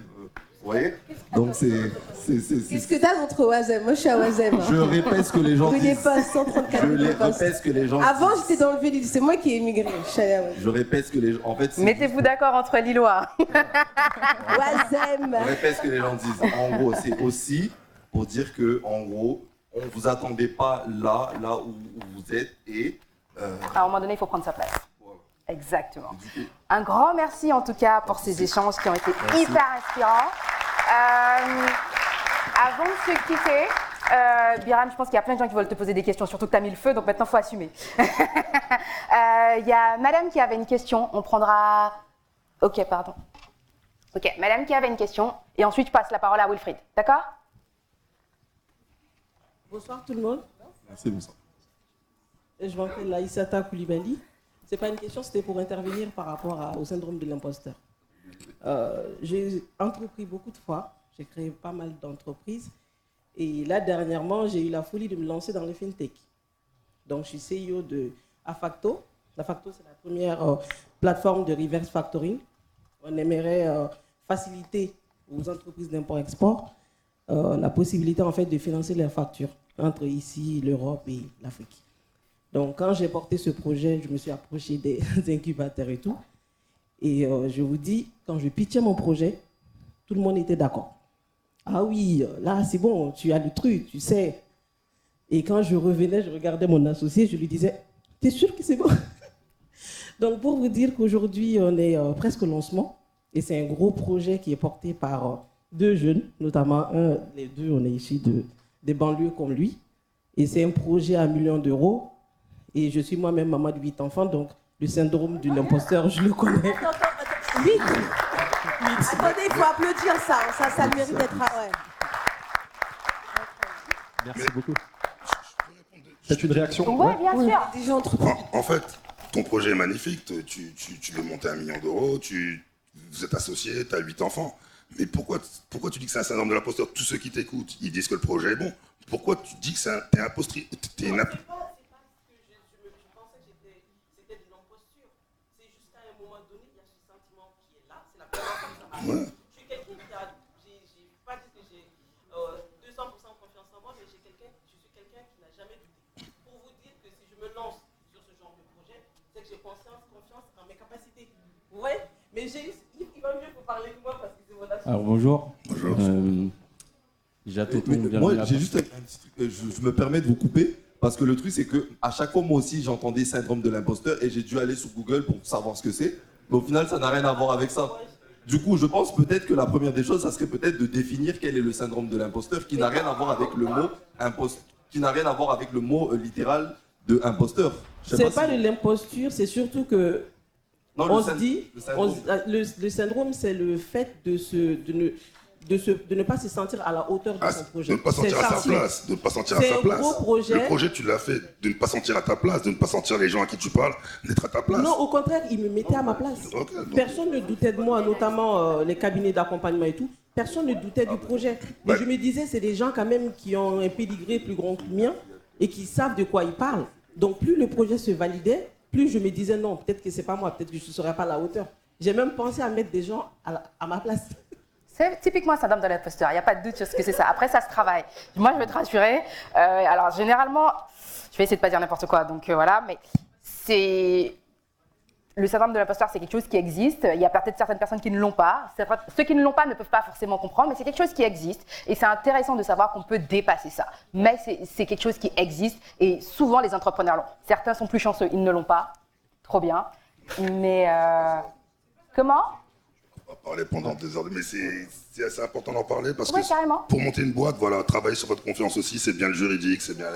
Vous voyez? Donc, Qu'est-ce que t'as contre Oisem? Moi, je suis à Oisem. Je répète ce que les gens disent. Pas 134 je répète ce que les gens Avant, disent. j'étais dans le Vieux-Lille. C'est moi qui ai émigré. Je répète ce que les gens... En fait, Mettez-vous d'accord entre Lillois. Oisem. Je répète ce que les gens disent. En gros, c'est aussi pour dire que, en gros, on vous attendait pas là où vous êtes et... À un moment donné, il faut prendre sa place. Voilà. Exactement. Un grand merci en tout cas pour ces échanges qui ont été hyper inspirants. Avant de se quitter, Biran, je pense qu'il y a plein de gens qui veulent te poser des questions, surtout que tu as mis le feu, donc maintenant il faut assumer. Il y a madame qui avait une question, on prendra... Ok, pardon. Ok, madame qui avait une question, et ensuite je passe la parole à Wilfried, d'accord? Bonsoir tout le monde. Merci, bonsoir. Je m'appelle Laïsata Koulibaly. Ce n'est pas une question, c'était pour intervenir par rapport au syndrome de l'imposteur. J'ai entrepris beaucoup de fois, j'ai créé pas mal d'entreprises. Et là, dernièrement, j'ai eu la folie de me lancer dans le fintech. Donc, je suis CEO de Afacto. Afacto, c'est la première plateforme de reverse factoring. On aimerait faciliter aux entreprises d'import-export la possibilité en fait, de financer leurs factures entre ici, l'Europe et l'Afrique. Donc, quand j'ai porté ce projet, je me suis approché des incubateurs et tout. Et je vous dis, quand je pitchais mon projet, tout le monde était d'accord. Ah oui, là, c'est bon, tu as le truc, tu sais. Et quand je revenais, je regardais mon associé, je lui disais, t'es sûr que c'est bon? Donc, pour vous dire qu'aujourd'hui, on est presque au lancement. Et c'est un gros projet qui est porté par deux jeunes, notamment les deux, on est issus des banlieues comme lui. Et c'est un projet à 1 million d'euros. Et je suis moi-même maman de 8 enfants, donc le syndrome de l'imposteur, je le connais. Vite. Attendez, il faut applaudir ça. Ça le mérite d'être... Ouais. Merci beaucoup. C'est une réaction? Oui, bien sûr. Déjà entrepris. En fait, ton projet est magnifique. Tu veux monter à 1 million d'euros. Vous êtes associé, tu as 8 enfants. Mais pourquoi tu dis que c'est un syndrome de l'imposteur? Tous ceux qui t'écoutent, ils disent que le projet est bon. Pourquoi tu dis que t'es imposteur? Ouais. Je suis quelqu'un qui a, j'ai pas dit que j'ai 200% confiance en moi, mais je suis quelqu'un qui n'a jamais douté. Pour vous dire que si je me lance sur ce genre de projet, c'est que j'ai confiance en mes capacités. Ouais, mais il va mieux vous parler de moi parce que c'est mon associé. Alors bonjour. Bonjour. Moi, j'ai juste un petit truc, je me permets de vous couper. Parce que le truc, c'est que à chaque fois, moi aussi, j'entendais syndrome de l'imposteur et j'ai dû aller sur Google pour savoir ce que c'est. Mais au final, ça n'a rien à voir avec ça. Du coup, je pense peut-être que la première des choses, ça serait peut-être de définir quel est le syndrome de l'imposteur, qui n'a rien à voir avec le mot qui n'a rien à voir avec le mot littéral de imposteur. C'est pas de l'imposture, c'est surtout que le syndrome, c'est le fait de ne pas se sentir à la hauteur de son projet. De ne pas sentir à sa place. De ne pas sentir à sa place. Gros projet. Le projet, tu l'as fait de ne pas sentir à ta place, de ne pas sentir les gens à qui tu parles, d'être à ta place. Non, au contraire, il me mettait à ma place. Okay, donc... Personne ne doutait de moi, notamment les cabinets d'accompagnement et tout. Personne ne doutait du projet. Mais je me disais, c'est des gens quand même qui ont un pédigré plus grand que le mien. et qui savent de quoi ils parlent. Donc plus le projet se validait, plus je me disais non, peut-être que c'est pas moi, peut-être que je ne serais pas à la hauteur. J'ai même pensé à mettre des gens à ma place. C'est typiquement un syndrome de l'imposteur, il n'y a pas de doute sur ce que c'est ça. Après, ça se travaille. Moi, je vais te rassurer. Alors, généralement, je vais essayer de ne pas dire n'importe quoi, donc voilà, mais c'est... Le syndrome de l'imposteur, c'est quelque chose qui existe. Il y a peut-être certaines personnes qui ne l'ont pas. Ceux qui ne l'ont pas ne peuvent pas forcément comprendre, mais c'est quelque chose qui existe. Et c'est intéressant de savoir qu'on peut dépasser ça. Mais c'est quelque chose qui existe et souvent les entrepreneurs l'ont. Certains sont plus chanceux, ils ne l'ont pas. Trop bien. Mais comment ? On va parler pendant des heures, mais c'est assez important d'en parler parce Oui, que carrément. pour monter une boîte, voilà, travailler sur votre confiance aussi, c'est bien le juridique, c'est bien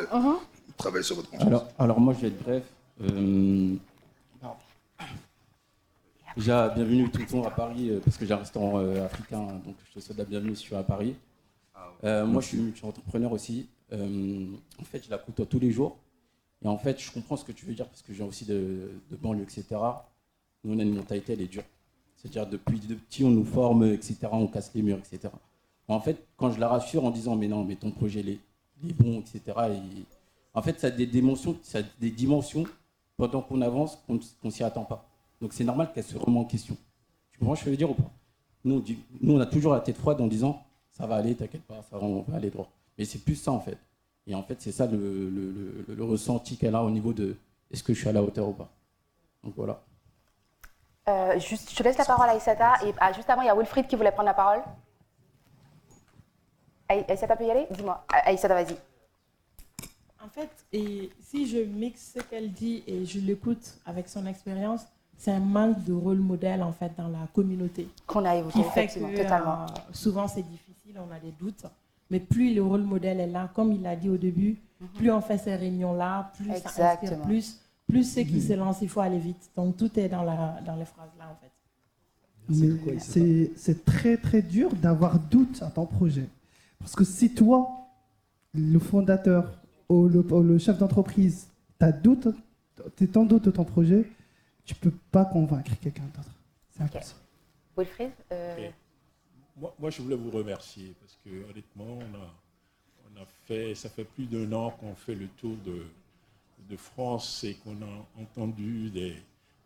travailler sur votre confiance. Alors moi, je vais être bref. Déjà, bienvenue tout le monde à Paris, parce que j'ai un restaurant africain, donc je te souhaite la bienvenue si tu es à Paris. Moi, je suis entrepreneur aussi. En fait, je la côtoie tous les jours. Et en fait, je comprends ce que tu veux dire, parce que je viens aussi de banlieue, etc. Nous, on a une mentalité, elle est dure. C'est-à-dire, depuis de petits, on nous forme, etc. On casse les murs, etc. En fait, quand je la rassure en disant, mais non, mais ton projet, il est bon, etc. Et, en fait, ça a des dimensions pendant qu'on avance, qu'on ne s'y attend pas. Donc c'est normal qu'elle se remet en question. Tu comprends ce que je veux dire ou pas ? Nous, on a toujours la tête froide en disant ça va aller, t'inquiète pas, on va aller droit. Mais c'est plus ça en fait. Et en fait, c'est ça le ressenti qu'elle a au niveau de est-ce que je suis à la hauteur ou pas. Donc voilà. Je te laisse la parole à Aïssata. Et juste avant, il y a Wilfried qui voulait prendre la parole. Aïssata peut y aller ? Dis-moi. Aïssata, vas-y. En fait, et si je mixe ce qu'elle dit et je l'écoute avec son expérience, c'est un manque de rôle modèle en fait dans la communauté. Qu'on a évoqué, qui fait effectivement, que, totalement. Souvent c'est difficile, on a des doutes, mais plus le rôle modèle est là, comme il l'a dit au début, plus on fait ces réunions-là, plus ça inspire plus ceux qui se lancent, il faut aller vite. Donc tout est dans les phrases là en fait. Mais c'est très très dur d'avoir doute à ton projet. Parce que si toi, le fondateur ou le chef d'entreprise, tu es en doute de ton projet, tu ne peux pas convaincre quelqu'un d'autre. C'est impossible. Wilfried Moi, je voulais vous remercier parce que honnêtement, ça fait plus d'1 an qu'on fait le tour de France et qu'on a entendu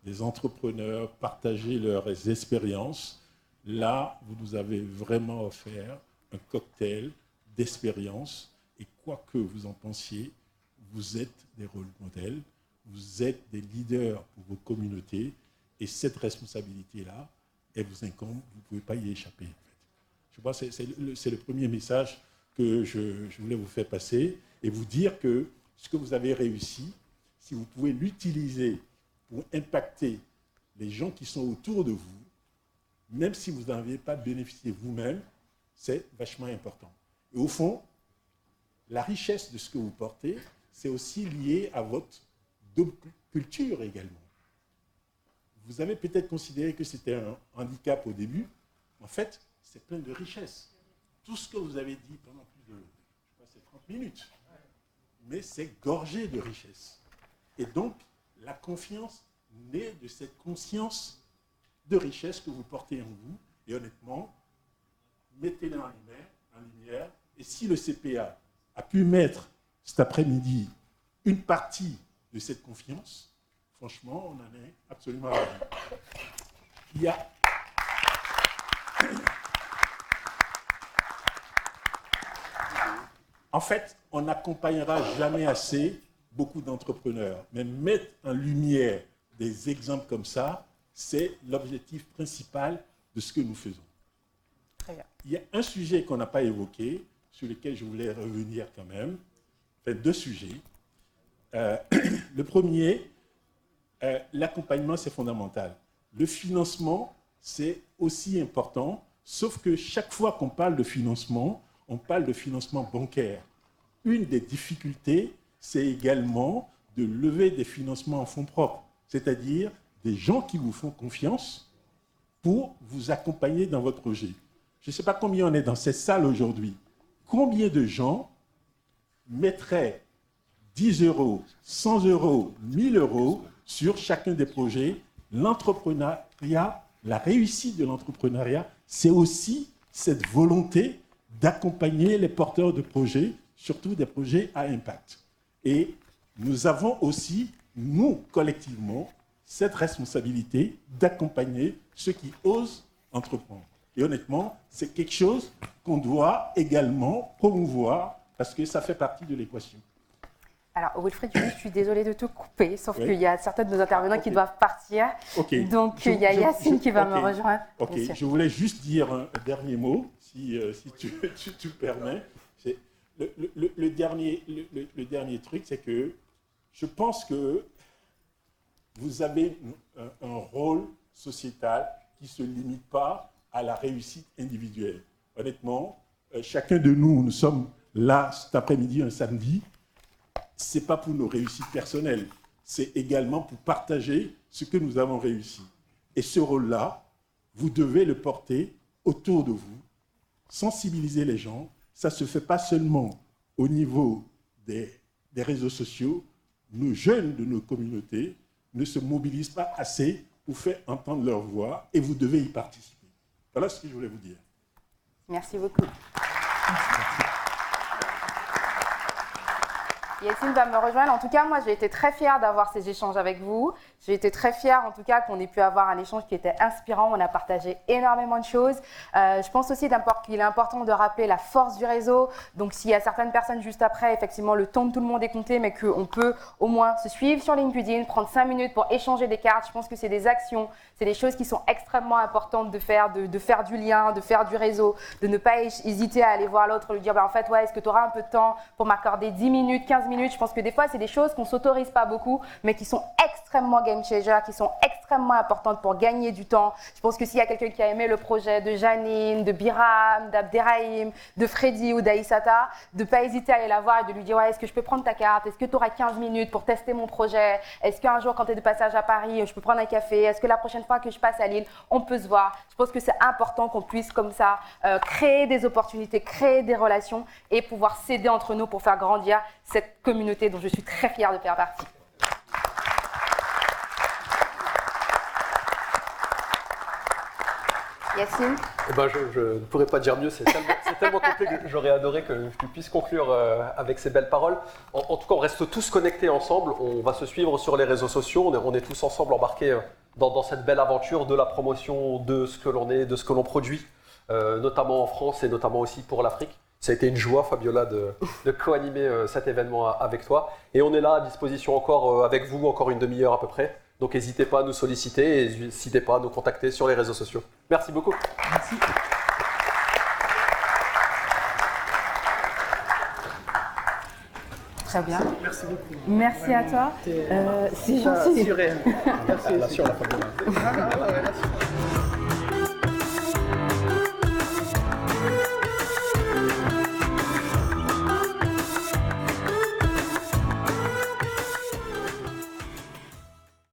des entrepreneurs partager leurs expériences. Là, vous nous avez vraiment offert un cocktail d'expériences et quoi que vous en pensiez, vous êtes des rôles modèles, vous êtes des leaders pour vos communautés et cette responsabilité-là, elle vous incombe, vous ne pouvez pas y échapper. En fait. Je crois que c'est le premier message que je voulais vous faire passer et vous dire que ce que vous avez réussi, si vous pouvez l'utiliser pour impacter les gens qui sont autour de vous, même si vous n'en avez pas bénéficié vous-même, c'est vachement important. Et au fond, la richesse de ce que vous portez, c'est aussi lié à votre double culture également. Vous avez peut-être considéré que c'était un handicap au début. En fait, c'est plein de richesses. Tout ce que vous avez dit pendant plus de, je sais pas, 30 minutes, mais c'est gorgé de richesses. Et donc, la confiance naît de cette conscience de richesse que vous portez en vous. Et honnêtement, mettez-la en lumière. Et si le CPA a pu mettre cet après-midi une partie de cette confiance, franchement, on en est absolument ravis. En fait, on n'accompagnera jamais assez beaucoup d'entrepreneurs. Mais mettre en lumière des exemples comme ça, c'est l'objectif principal de ce que nous faisons. Très bien. Il y a un sujet qu'on n'a pas évoqué, sur lequel je voulais revenir quand même. Enfin, 2 sujets. Le premier, l'accompagnement, c'est fondamental. Le financement, c'est aussi important, sauf que chaque fois qu'on parle de financement, on parle de financement bancaire. Une des difficultés, c'est également de lever des financements en fonds propres, c'est-à-dire des gens qui vous font confiance pour vous accompagner dans votre projet. Je ne sais pas combien on est dans cette salle aujourd'hui. Combien de gens mettraient 10 euros, 100 euros, 1000 euros sur chacun des projets? L'entrepreneuriat, la réussite de l'entrepreneuriat, c'est aussi cette volonté d'accompagner les porteurs de projets, surtout des projets à impact. Et nous avons aussi, nous, collectivement, cette responsabilité d'accompagner ceux qui osent entreprendre. Et honnêtement, c'est quelque chose qu'on doit également promouvoir parce que ça fait partie de l'équation. Alors, Wilfried, je suis désolée de te couper, sauf qu'il y a certains de nos intervenants qui doivent partir. Donc, il y a Yacine qui va me rejoindre. Ok, je voulais juste dire un dernier mot, si tu permets. Le dernier truc, c'est que je pense que vous avez un rôle sociétal qui ne se limite pas à la réussite individuelle. Honnêtement, chacun de nous, nous sommes là cet après-midi, un samedi, ce n'est pas pour nos réussites personnelles, c'est également pour partager ce que nous avons réussi. Et ce rôle-là, vous devez le porter autour de vous, sensibiliser les gens. Ça ne se fait pas seulement au niveau des réseaux sociaux. Nos jeunes de nos communautés ne se mobilisent pas assez pour faire entendre leur voix et vous devez y participer. Voilà ce que je voulais vous dire. Merci beaucoup. Yacine va me rejoindre. En tout cas, moi, j'ai été très fière d'avoir ces échanges avec vous. J'ai été très fière, en tout cas, qu'on ait pu avoir un échange qui était inspirant. On a partagé énormément de choses. Je pense aussi qu'il est important de rappeler la force du réseau. Donc, s'il y a certaines personnes juste après, effectivement, le temps de tout le monde est compté, mais qu'on peut au moins se suivre sur LinkedIn, prendre 5 minutes pour échanger des cartes. Je pense que c'est des actions, c'est des choses qui sont extrêmement importantes de faire, de faire du lien, de faire du réseau, de ne pas hésiter à aller voir l'autre, lui dire, en fait, ouais, est-ce que tu auras un peu de temps pour m'accorder 10 minutes, 15 minutes. Je pense que des fois, c'est des choses qu'on ne s'autorise pas beaucoup, mais qui sont extrêmement game changer, qui sont extrêmement importantes pour gagner du temps. Je pense que s'il y a quelqu'un qui a aimé le projet de Janine, de Biram, d'Abderrahim, de Freddy ou d'Aïssata, de ne pas hésiter à aller la voir et de lui dire, ouais, est-ce que je peux prendre ta carte? Est-ce que tu auras 15 minutes pour tester mon projet? Est-ce qu'un jour, quand tu es de passage à Paris, je peux prendre un café? Est-ce que la prochaine fois que je passe à Lille, on peut se voir? Je pense que c'est important qu'on puisse comme ça créer des opportunités, créer des relations et pouvoir s'aider entre nous pour faire grandir cette communauté dont je suis très fière de faire partie. Yacine? Je ne pourrais pas dire mieux, c'est tellement complet que j'aurais adoré que tu puisses conclure avec ces belles paroles. En tout cas, on reste tous connectés ensemble, on va se suivre sur les réseaux sociaux, on est tous ensemble embarqués dans cette belle aventure de la promotion de ce que l'on est, de ce que l'on produit, notamment en France et notamment aussi pour l'Afrique. Ça a été une joie, Fabiola, de co-animer cet événement avec toi. Et on est là à disposition encore avec vous, encore une demi-heure à peu près. Donc n'hésitez pas à nous solliciter et n'hésitez pas à nous contacter sur les réseaux sociaux. Merci beaucoup. Merci. Très bien. Merci beaucoup. Merci à toi. C'est gentil. Merci.